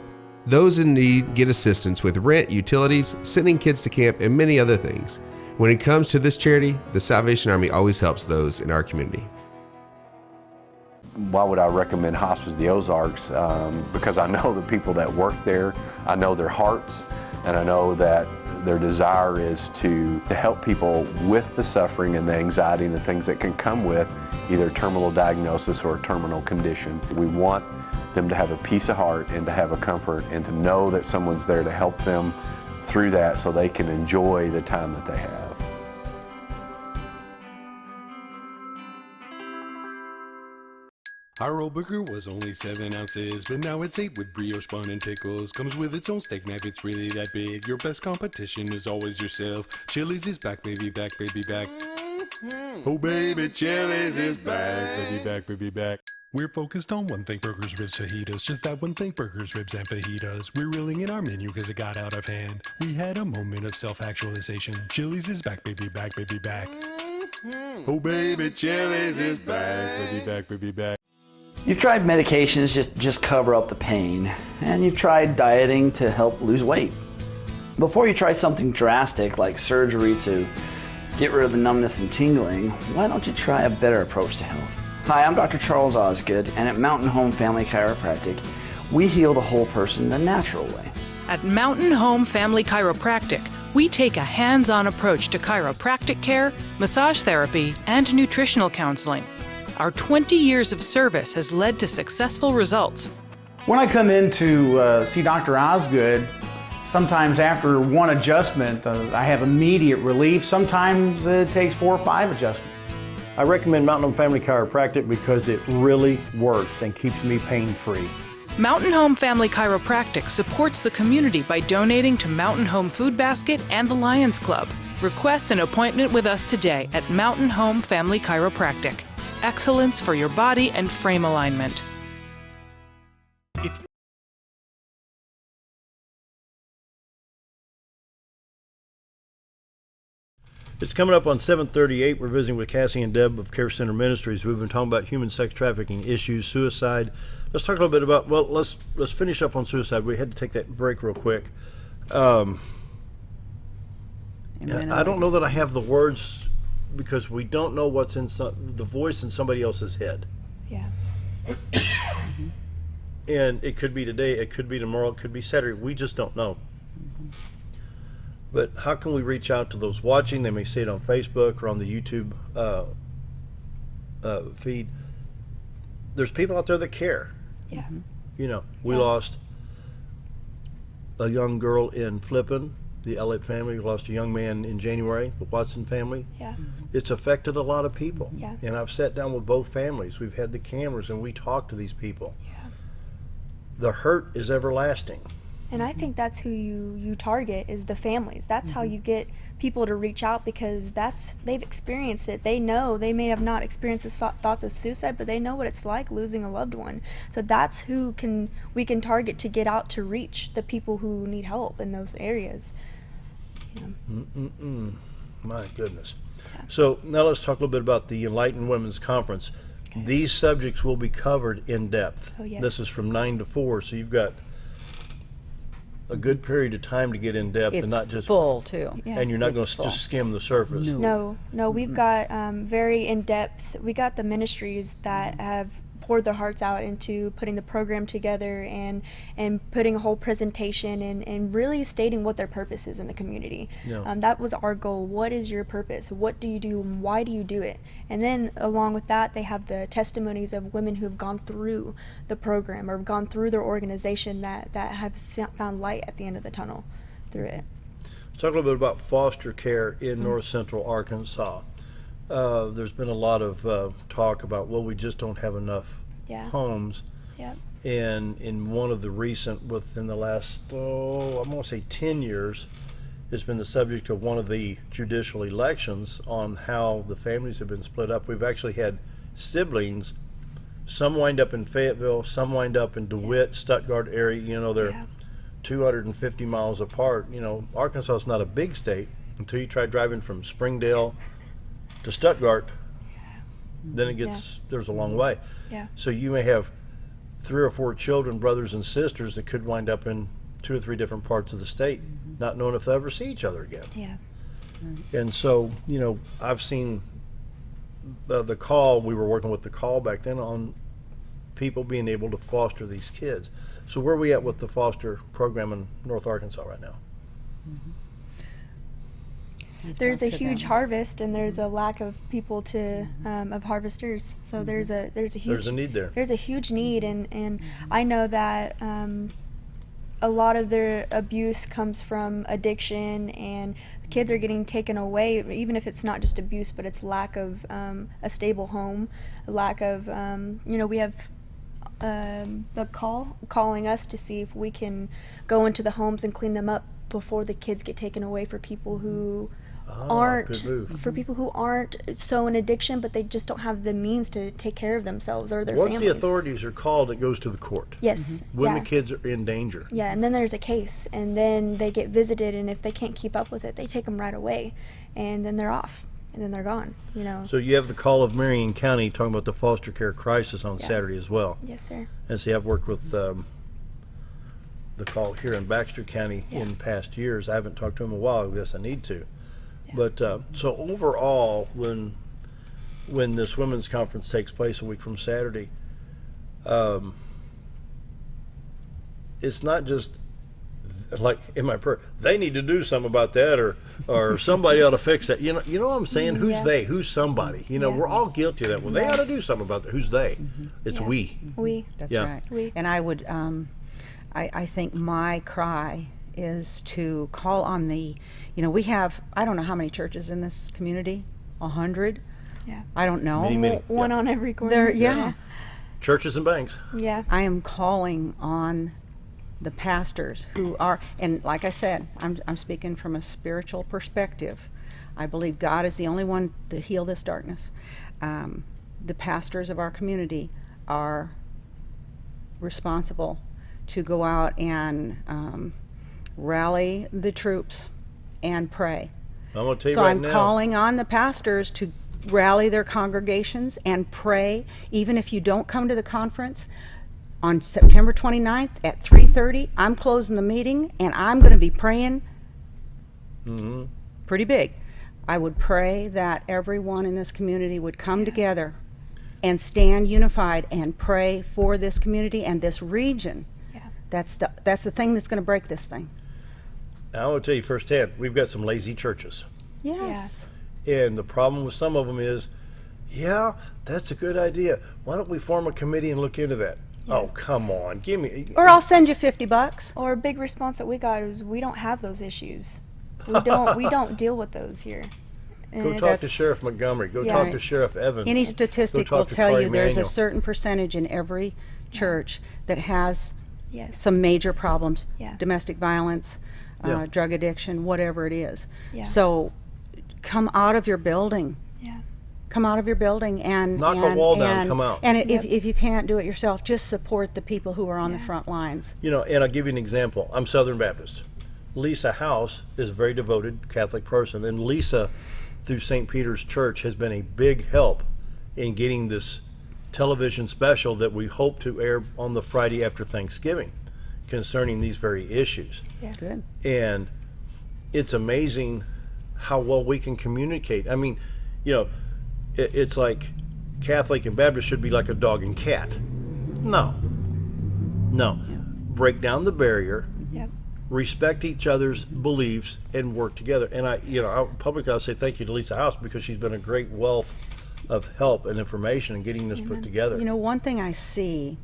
Those in need get assistance with rent, utilities, sending kids to camp, and many other things. When it comes to this charity, the Salvation Army always helps those in our community. Why would I recommend Hospice of the Ozarks? Because I know the people that work there, I know their hearts, and I know that their desire is to help people with the suffering and the anxiety and the things that can come with either terminal diagnosis or a terminal condition. We want them to have a peace of heart and to have a comfort and to know that someone's there to help them through that so they can enjoy the time that they have. Our old burger was only 7 ounces, but now it's 8 with brioche bun and pickles. Comes with its own steak knife, it's really that big. Your best competition is always yourself. Chili's is back, baby, back, baby, back. Oh baby, Chili's is back, baby, back, baby, back. We're focused on one thing, burgers, ribs, fajitas. Just that one thing, burgers, ribs, and fajitas. We're reeling in our menu because it got out of hand. We had a moment of self-actualization. Chili's is back, baby, back, baby, back. Oh baby, Chili's is back, baby, back, baby, back. You've tried medications just cover up the pain, and you've tried dieting to help lose weight. Before you try something drastic like surgery to get rid of the numbness and tingling, why don't you try a better approach to health? Hi, I'm Dr. Charles Osgood, and at Mountain Home Family Chiropractic, we heal the whole person the natural way. At Mountain Home Family Chiropractic, we take a hands-on approach to chiropractic care, massage therapy, and nutritional counseling. Our 20 years of service has led to successful results. When I come in to see Dr. Osgood, sometimes after one adjustment, I have immediate relief. Sometimes it takes 4 or 5 adjustments. I recommend Mountain Home Family Chiropractic because it really works and keeps me pain-free. Mountain Home Family Chiropractic supports the community by donating to Mountain Home Food Basket and the Lions Club. Request an appointment with us today at Mountain Home Family Chiropractic. Excellence for your body and frame alignment. It's coming up on 7:38. We're visiting with Cassie and Deb of CareCenter Ministries. We've been talking about human sex trafficking issues, suicide. Let's talk a little bit about, well, let's finish up on suicide. We had to take that break real quick. I don't know that I have the words because we don't know what's in the voice in somebody else's head. Yeah. And it could be today, it could be tomorrow, it could be Saturday. We just don't know. But how can we reach out to those watching? They may see it on Facebook or on the YouTube feed. There's people out there that care. Yeah. You know, we lost a young girl in Flippin, the Elliott family. We lost a young man in January, the Watson family. Yeah. It's affected a lot of people. Yeah. And I've sat down with both families. We've had the cameras and we talk to these people. Yeah. The hurt is everlasting. And I think that's who you target is the families. That's how you get people to reach out because they've experienced it. They know they may have not experienced the thoughts of suicide, but they know what it's like losing a loved one. So that's who we can target to get out to reach the people who need help in those areas. Yeah. My goodness. Yeah. So now let's talk a little bit about the Enlightened Women's Conference. Okay. These subjects will be covered in depth. Oh, yes. This is from 9 to 4, so you've got a good period of time to get in depth and not just full too. Yeah. And you're not going to just skim the surface. No, we've got very in depth. We got the ministries that have poured their hearts out into putting the program together and putting a whole presentation and really stating what their purpose is in the community. Yeah. That was our goal. What is your purpose? What do you do and why do you do it? And then along with that, they have the testimonies of women who have gone through the program or gone through their organization that have found light at the end of the tunnel through it. Let's talk a little bit about foster care in North Central Arkansas. There's been a lot of talk about, well, we just don't have enough homes. Yep. And in one of the recent, within the last, I'm going to say 10 years, it's been the subject of one of the judicial elections on how the families have been split up. We've actually had siblings, some wind up in Fayetteville, some wind up in DeWitt, Stuttgart area. You know, they're 250 miles apart. You know, Arkansas is not a big state until you try driving from Springdale to Stuttgart. Then it gets, there's a long way. Yeah. So you may have 3 or 4 children, brothers and sisters, that could wind up in 2 or 3 different parts of the state, not knowing if they'll ever see each other again. Yeah. And so, you know, I've seen the call, we were working with the call back then on people being able to foster these kids. So where are we at with the foster program in North Arkansas right now? There's a huge harvest and there's a lack of people to of harvesters. So there's a need there. There's a huge need, and I know that a lot of their abuse comes from addiction, and kids are getting taken away, even if it's not just abuse, but it's lack of a stable home, lack of you know, we have the calling us to see if we can go into the homes and clean them up before the kids get taken away for people who for people who aren't so in addiction, but they just don't have the means to take care of themselves or their Once families. the authorities are called, it goes to the court. Yes. When the kids are in danger. Yeah, and then there's a case, and then they get visited, and if they can't keep up with it, they take them right away, and then they're off, and then they're gone, you know. So you have the call of Marion County talking about the foster care crisis on Saturday as well. Yes, sir. And see, I've worked with the call here in Baxter County in past years. I haven't talked to them in a while. I guess I need to. But so overall, when this women's conference takes place a week from Saturday, it's not just like in my prayer, they need to do something about that, or somebody ought to fix that. You know what I'm saying? Who's they? Who's somebody? You know, we're all guilty of that. Well, they ought to do something about that. Who's they? It's we. We. That's right. We. And I would, I think my cry is to call on the, you know, we have, I don't know how many churches in this community, 100? Yeah. I don't know. Many. One on every corner. Yeah. Churches and banks. Yeah. I am calling on the pastors who are, and like I said, I'm speaking from a spiritual perspective. I believe God is the only one to heal this darkness. The pastors of our community are responsible to go out and rally the troops and pray. I'm going to tell you so right I'm now. calling on the pastors to rally their congregations and pray, even if you don't come to the conference. On September 29th at 3:30, I'm closing the meeting, and I'm going to be praying pretty big. I would pray that everyone in this community would come together and stand unified and pray for this community and this region. Yeah. That's the thing that's going to break this thing. I want to tell you firsthand, we've got some lazy churches. Yes. And the problem with some of them is, yeah, that's a good idea. Why don't we form a committee and look into that? Yeah. Oh, come on. Give me. Or I'll send you $50. Or a big response that we got is, we don't have those issues. We don't deal with those here. Go talk to Sheriff Montgomery. Go talk to Sheriff Evans. Any statistic will tell you there's a certain percentage in every church that has some major problems, domestic violence, drug addiction, whatever it is. Yeah. So come out of your building. Come out of your building and knock a wall down, come out. And if you can't do it yourself, just support the people who are on the front lines. You know, and I'll give you an example. I'm Southern Baptist. Lisa House is a very devoted Catholic person, and Lisa, through St. Peter's Church, has been a big help in getting this television special that we hope to air on the Friday after Thanksgiving concerning these very issues. Yeah. Good. And it's amazing how well we can communicate. I mean, you know, it's like Catholic and Baptist should be like a dog and cat. No. Break down the barrier. Yep. Respect each other's beliefs and work together. And publicly I'll say thank you to Lisa House, because she's been a great wealth of help and information in getting this put together. You know, one thing I see,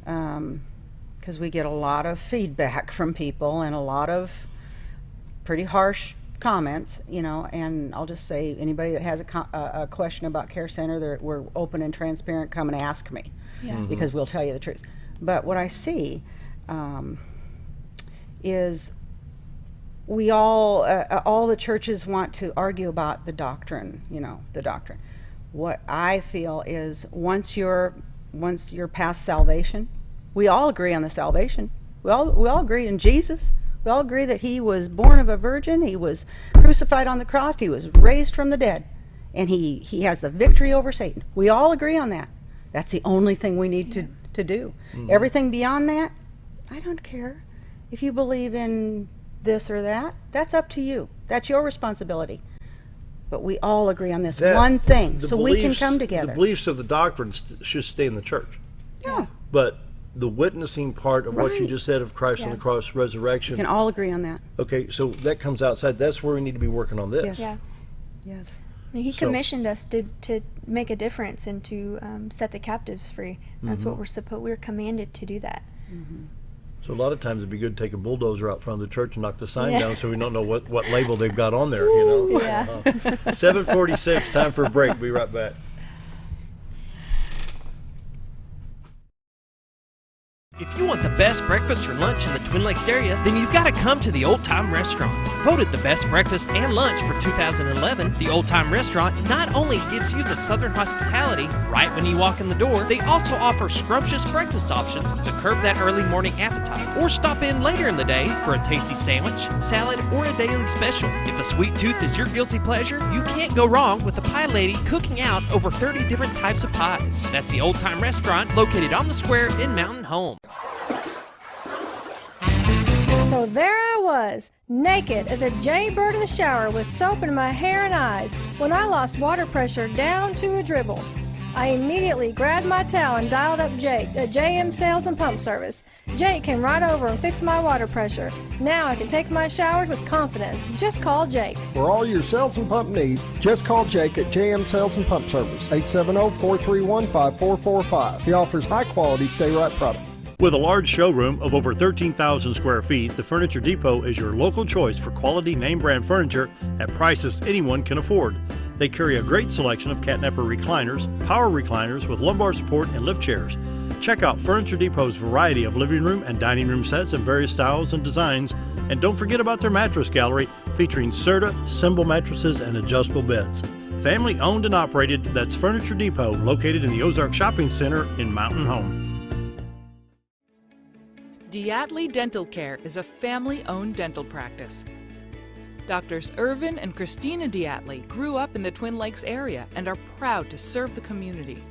because we get a lot of feedback from people and a lot of pretty harsh comments, and I'll just say, anybody that has a question about CareCenter, we're open and transparent. Come and ask me, because we'll tell you the truth. But what I see is we all the churches want to argue about the doctrine, the doctrine. What I feel is once you're past salvation, we all agree on the salvation. We all agree in Jesus. We all agree that he was born of a virgin, he was crucified on the cross, he was raised from the dead, and he has the victory over Satan. We all agree on that. That's the only thing we need to do. Everything beyond that, I don't care. If you believe in this or that, that's up to you. That's your responsibility. But we all agree on this one thing, so we can come together. The beliefs of the doctrine should stay in the church. Yeah. But the witnessing part of what you just said of Christ on the cross, resurrection. We can all agree on that. Okay, so that comes outside. That's where we need to be working on this. Yes. Yeah. Yes. I mean, he commissioned us to make a difference and to set the captives free. That's what we're commanded to do that. So a lot of times it'd be good to take a bulldozer out front of the church and knock the sign down, so we don't know what label they've got on there. 7:46, time for a break. Be right back. If you want the best breakfast or lunch in the Twin Lakes area, then you've got to come to the Old Time Restaurant. Voted the best breakfast and lunch for 2011, the Old Time Restaurant not only gives you the Southern hospitality right when you walk in the door, they also offer scrumptious breakfast options to curb that early morning appetite. Or stop in later in the day for a tasty sandwich, salad, or a daily special. If a sweet tooth is your guilty pleasure, you can't go wrong with the Pie Lady cooking out over 30 different types of pies. That's the Old Time Restaurant located on the square in Mountain Home. So there I was, naked as a jaybird in the shower with soap in my hair and eyes, when I lost water pressure down to a dribble. I immediately grabbed my towel and dialed up Jake at JM Sales and Pump Service. Jake came right over and fixed my water pressure. Now I can take my showers with confidence. Just call Jake. For all your sales and pump needs, just call Jake at JM Sales and Pump Service, 870-431-5445. He offers high-quality stay-right products. With a large showroom of over 13,000 square feet, the Furniture Depot is your local choice for quality name brand furniture at prices anyone can afford. They carry a great selection of catnapper recliners, power recliners with lumbar support, and lift chairs. Check out Furniture Depot's variety of living room and dining room sets in various styles and designs. And don't forget about their mattress gallery featuring Serta, Symbol mattresses, and adjustable beds. Family owned and operated, that's Furniture Depot, located in the Ozark Shopping Center in Mountain Home. Diatley Dental Care is a family-owned dental practice. Doctors Irvin and Christina Diatley grew up in the Twin Lakes area and are proud to serve the community.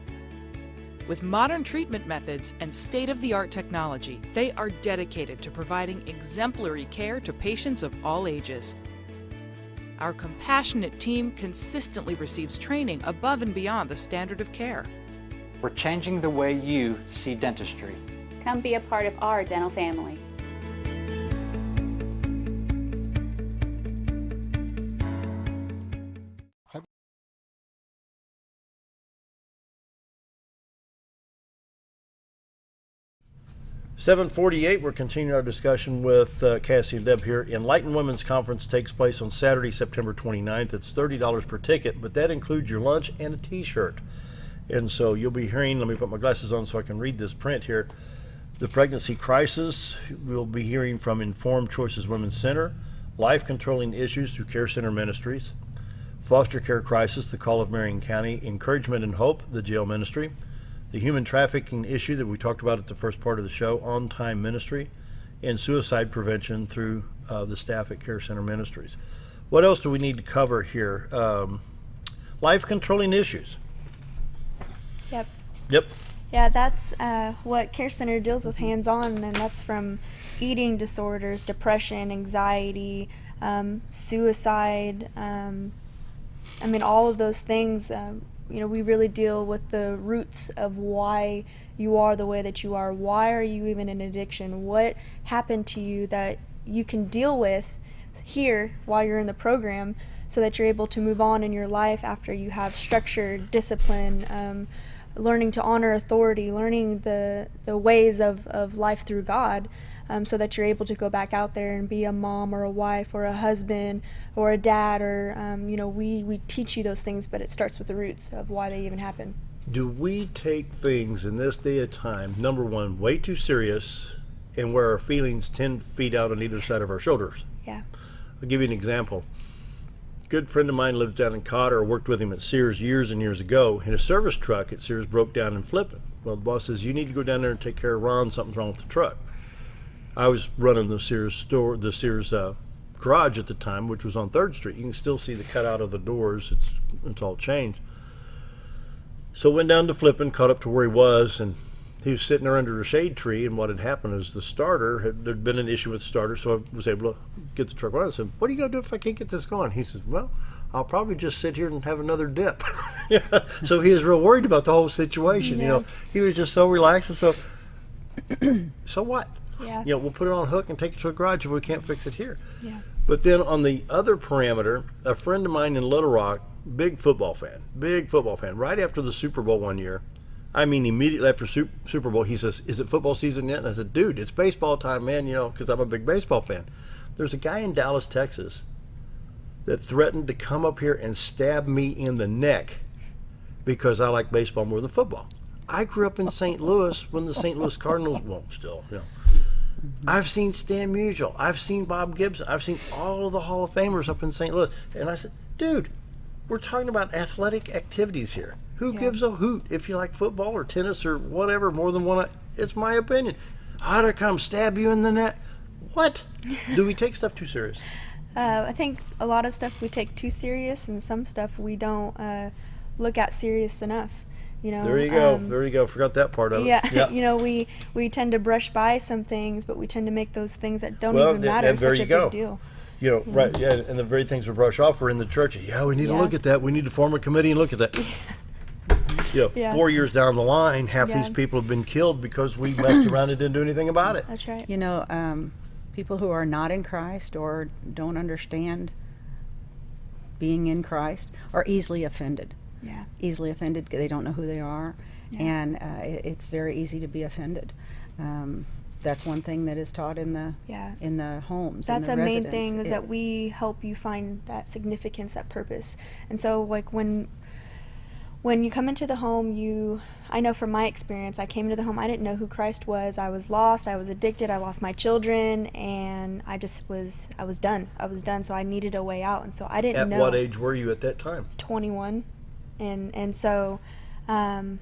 With modern treatment methods and state-of-the-art technology, they are dedicated to providing exemplary care to patients of all ages. Our compassionate team consistently receives training above and beyond the standard of care. We're changing the way you see dentistry. Come be a part of our dental family. $7:48, we're continuing our discussion with Cassie and Deb here. Enlightened Women's Conference takes place on Saturday, September 29th. It's $30 per ticket, but that includes your lunch and a t-shirt. And so you'll be hearing, let me put my glasses on so I can read this print here. The pregnancy crisis, we'll be hearing from Informed Choices Women's Center, life controlling issues through CareCenter Ministries, foster care crisis, the Call of Marion County, encouragement and hope, the jail ministry, the human trafficking issue that we talked about at the first part of the show, On Time Ministry, and suicide prevention through the staff at CareCenter Ministries. What else do we need to cover here? Life controlling issues. Yep. Yep. Yeah, that's what CareCenter deals with hands-on, and that's from eating disorders, depression, anxiety, suicide. I mean, all of those things we really deal with the roots of why you are the way that you are. Why are you even in addiction? What happened to you that you can deal with here while you're in the program, so that you're able to move on in your life after you have structure, discipline, learning to honor authority, learning the ways of life through God, so that you're able to go back out there and be a mom or a wife or a husband or a dad, or we teach you those things, but it starts with the roots of why they even happen. Do we take things in this day of time, number one, way too serious, and wear our feelings 10 feet out on either side of our shoulders? Yeah. I'll give you an example. A good friend of mine lives down in Cotter. I worked with him at Sears years and years ago, and a service truck at Sears broke down and flipped it. Well, the boss says, you need to go down there and take care of Ron. Something's wrong with the truck. I was running the Sears store, the Sears garage at the time, which was on 3rd Street. You can still see the cutout of the doors. It's all changed. So went down to flipping, caught up to where he was, and he was sitting there under a shade tree, and what had happened is the starter, there'd been an issue with the starter, so I was able to get the truck running. I said, what are you going to do if I can't get this going? He says, well, I'll probably just sit here and have another dip. So he was real worried about the whole situation. Yeah. He was just so relaxed, and so what? Yeah. We'll put it on a hook and take it to a garage if we can't fix it here. Yeah. But then on the other parameter, a friend of mine in Little Rock, big football fan, right after the Super Bowl one year, immediately after Super Bowl, he says, is it football season yet? And I said, dude, it's baseball time, man, because I'm a big baseball fan. There's a guy in Dallas, Texas, that threatened to come up here and stab me in the neck because I like baseball more than football. I grew up in St. Louis when the St. Louis Cardinals, I've seen Stan Musial, I've seen Bob Gibson, I've seen all of the Hall of Famers up in St. Louis. And I said, dude, we're talking about athletic activities here. Who gives a hoot if you like football or tennis or whatever more than one? It's my opinion. How to come stab you in the neck? What? Do we take stuff too serious? I think a lot of stuff we take too serious, and some stuff we don't look at serious enough. There you go. Forgot that part of it. Yeah. We tend to brush by some things, but we tend to make those things that don't even matter such a big deal. Right, yeah, and the very things we brush off are in the church. Yeah, we need to look at that. We need to form a committee and look at that. 4 years down the line, half these people have been killed because we messed around and didn't do anything about it. That's right. People who are not in Christ or don't understand being in Christ are easily offended. Yeah. Easily offended. They don't know who they are, and it's very easy to be offended. That's one thing that is taught in the homes. That's in the a main residence. thing, is that we help you find that significance, that purpose. And so, like, when you come into the home, I know from my experience, I came into the home, I didn't know who Christ was. I was lost, I was addicted, I lost my children, and I was done. So I needed a way out, and so I didn't know. At what age were you at that time? 21. And so I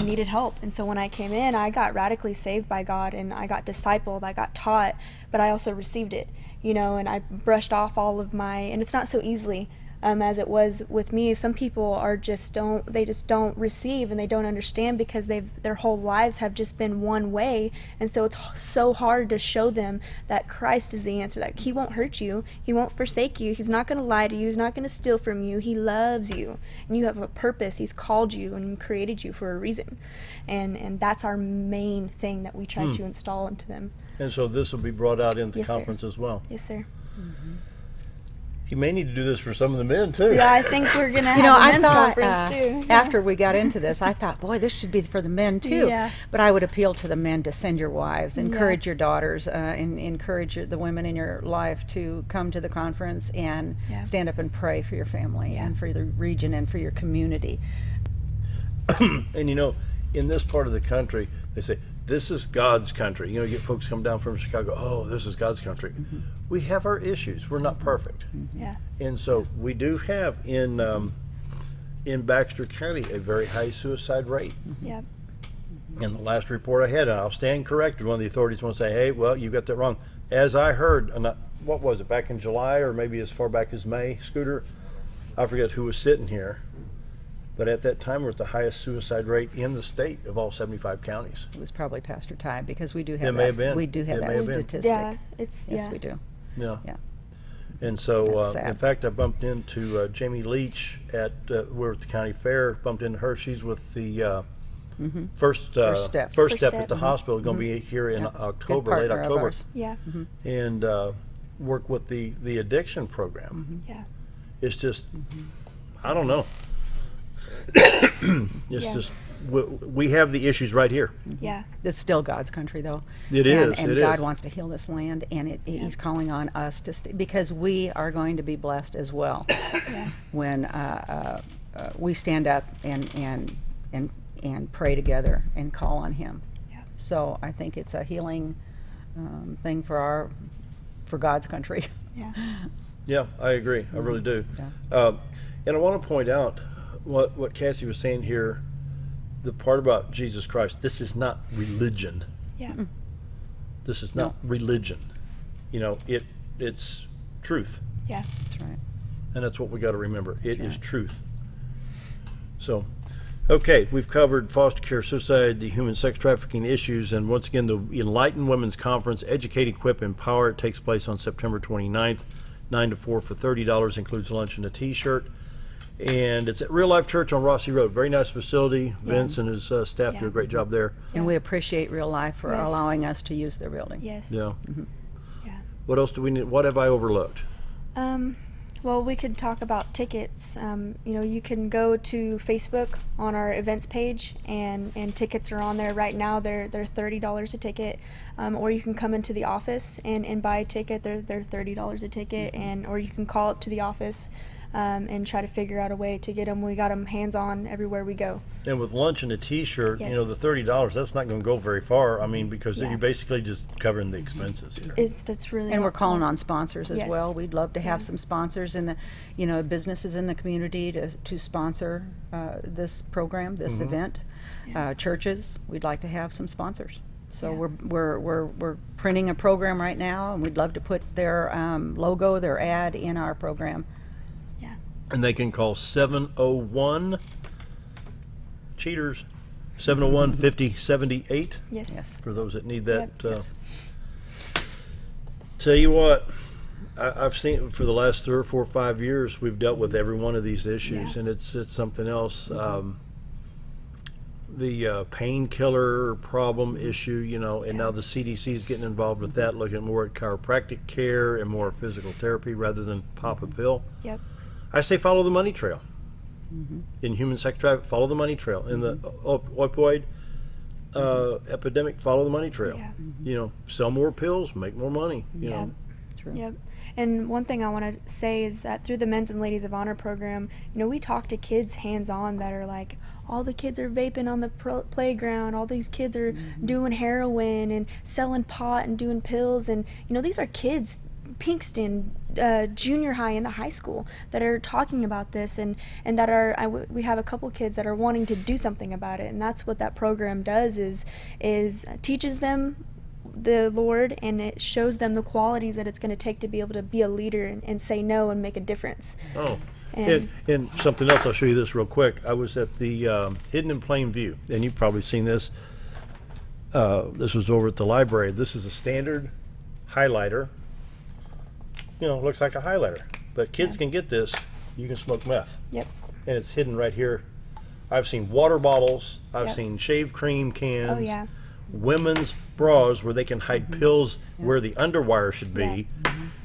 needed help. And so when I came in, I got radically saved by God, and I got discipled, I got taught, but I also received it, and I brushed off all of and it's not so easily as it was with me. Some people just don't receive, and they don't understand because their whole lives have just been one way, and so it's so hard to show them that Christ is the answer, that He won't hurt you, He won't forsake you, He's not going to lie to you, He's not going to steal from you, He loves you, and you have a purpose. He's called you and created you for a reason, and that's our main thing that we try to install into them. And so this will be brought out in the conference as well. Yes, sir. Mm-hmm. You may need to do this for some of the men too. Yeah, I think we're gonna have a men's conference too. Yeah. After we got into this, I thought, boy, this should be for the men too. Yeah. But I would appeal to the men to send your wives, encourage your daughters, and encourage the women in your life to come to the conference and stand up and pray for your family and for the region and for your community. And in this part of the country, they say, this is God's country. You get folks come down from Chicago, oh, this is God's country. Mm-hmm. We have our issues. We're not perfect. Mm-hmm. Yeah. And so we do have in Baxter County a very high suicide rate. Mm-hmm. Yep. In the last report I had, I'll stand corrected. One of the authorities will say, hey, well, you got that wrong. As I heard, what was it, back in July or maybe as far back as May, Scooter? I forget who was sitting here. But at that time, we're at the highest suicide rate in the state of all 75 counties. It was probably Pastor Ty, because we do have that. We do have that statistic. Yeah, yes, we do. Yeah. And so, That's sad. in fact, I bumped into Jamie Leach at we're at the county fair. Bumped into her. She's with the first step at the hospital. Going to be here in October, late October. Yeah. And work with the addiction program. Yeah. It's just, I don't know. It's just we have the issues right here. Yeah. It's still God's country, though. It is. And it God is. wants to heal this land, and He's calling on us to because we are going to be blessed as well when we stand up and pray together and call on Him. Yeah. So I think it's a healing thing for God's country. Yeah. Yeah, I agree. I really do. And I want to point out what Cassie was saying here, the part about Jesus Christ. This is not religion. Yeah. This is not religion. You know, it's truth. Yeah. That's right. And that's what we got to remember. It is truth. So, okay, we've covered foster care, suicide, the human sex trafficking issues, and once again, the Enlighten Women's Conference, Educate, Equip, Empower, takes place on September 29th, 9 to 4 for $30, includes lunch and a T-shirt. And it's at Real Life Church on Rossi Road. Very nice facility. Vince and his staff do a great job there. And we appreciate Real Life for allowing us to use their building. Yes. Yeah. What else do we need? What have I overlooked? Well, we could talk about tickets. You can go to Facebook on our events page, and tickets are on there right now. They're $30 a ticket, or you can come into the office and buy a ticket. They're $30 a ticket, or you can call up to the office and try to figure out a way to get them. We got them hands-on everywhere we go. And with lunch and a T-shirt, Yes. the $30, that's not going to go very far. I mean, because you're basically just covering the expenses here. That's really. And we're calling on sponsors as Yes. well. We'd love to have some sponsors in the, businesses in the community to sponsor this program, this event. Churches, we'd like to have some sponsors. So we're printing a program right now, and we'd love to put their logo, their ad in our program. And they can call 701 cheaters, 701-5078. Yes. For those that need that. Tell you what, I've seen for the last 3 or 4 or 5 years, we've dealt with every one of these issues, and it's something else. The painkiller problem issue, and now the CDC is getting involved with that, looking more at chiropractic care and more physical therapy rather than pop a pill. Yep. I say follow the money trail. In human sex trafficking, follow the money trail. In the opioid epidemic, follow the money trail. Sell more pills, make more money. True. Yep. And one thing I want to say is that through the Men's and Ladies of Honor program, we talk to kids hands-on that are like, all the kids are vaping on the playground, all these kids are doing heroin and selling pot and doing pills, and these are kids, Pinkston, junior high and the high school, that are talking about this, and that are we have a couple kids that are wanting to do something about it, and that's what that program does is teaches them the Lord, and it shows them the qualities that it's going to take to be able to be a leader and say no and make a difference. And something else, I'll show you this real quick. I was at the Hidden in Plain View, and you've probably seen this. This was over at the library. This is a standard highlighter. Looks like a highlighter, but kids can get this. You can smoke meth. Yep. And it's hidden right here. I've seen water bottles. I've seen shave cream cans. Oh yeah. Women's bras where they can hide pills where the underwire should be.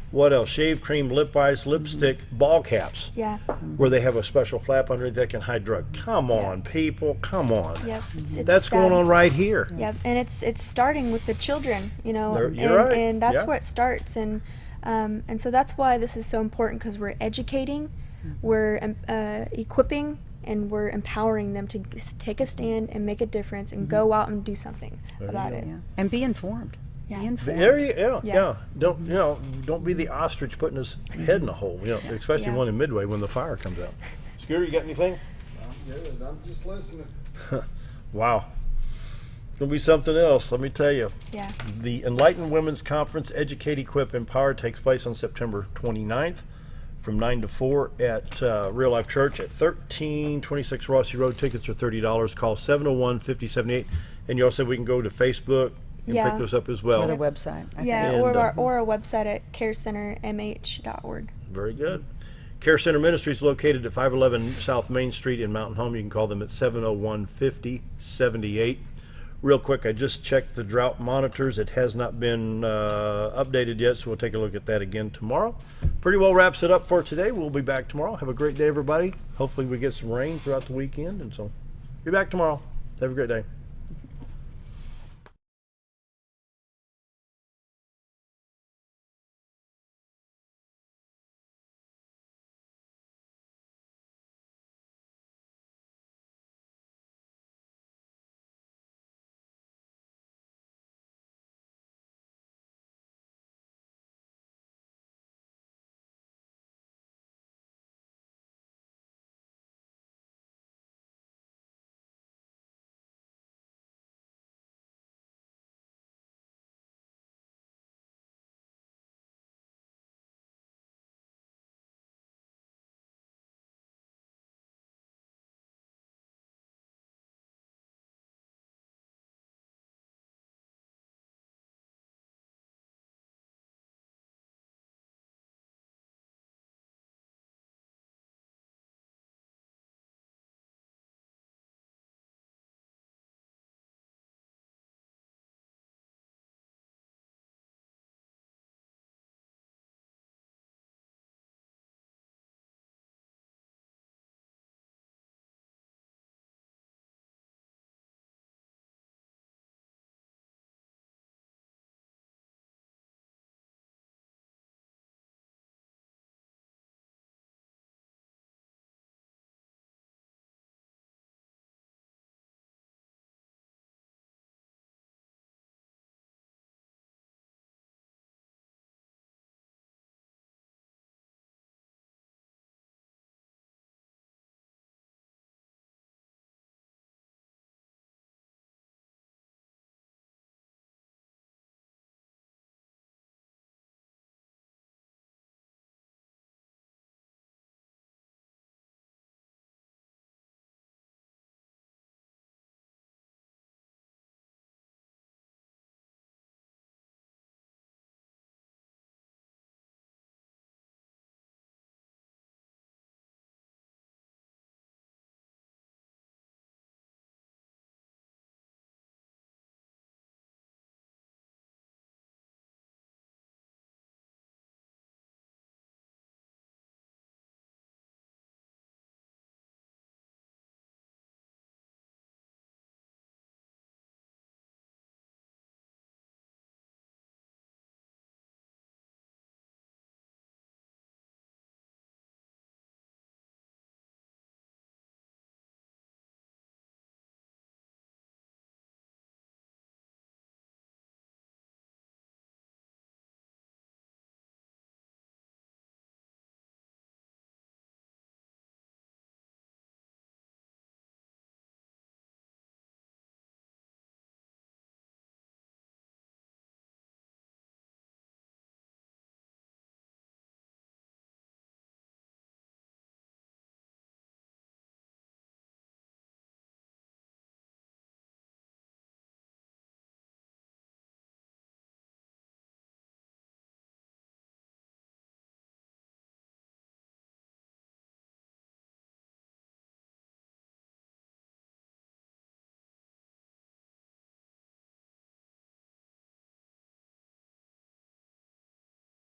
What else? Shave cream, lip ice, lipstick, ball caps. Yeah. Where they have a special flap under it that can hide drug. Come on, people. Come on. Yep. It's That's sad. going on right here. Yep. And it's starting with the children, You're and, right. and that's Yeah. where it starts, and so that's why this is so important, because we're educating, we're equipping, and we're empowering them to take a stand and make a difference and go out and do something about it. And be informed. Be informed. Yeah. Don't be the ostrich putting his head in a hole. Especially one in Midway when the fire comes out. Scooter, you got anything? I'm good. I'm just listening. Wow. It's going to be something else, let me tell you. Yeah. The Enlighten Women's Conference, Educate, Equip, Empower takes place on September 29th from 9 to 4 at Real Life Church at 1326 Rossi Road. Tickets are $30. Call 701-5078. And you also said we can go to Facebook You can pick those up as well. Or the website. Or a website at carecentermh.org. Very good. CareCenter Ministries located at 511 South Main Street in Mountain Home. You can call them at 701-5078. Real quick, I just checked the drought monitors. It has not been updated yet, so we'll take a look at that again tomorrow. Pretty well wraps it up for today. We'll be back tomorrow. Have a great day, everybody. Hopefully we get some rain throughout the weekend, and so be back tomorrow. Have a great day.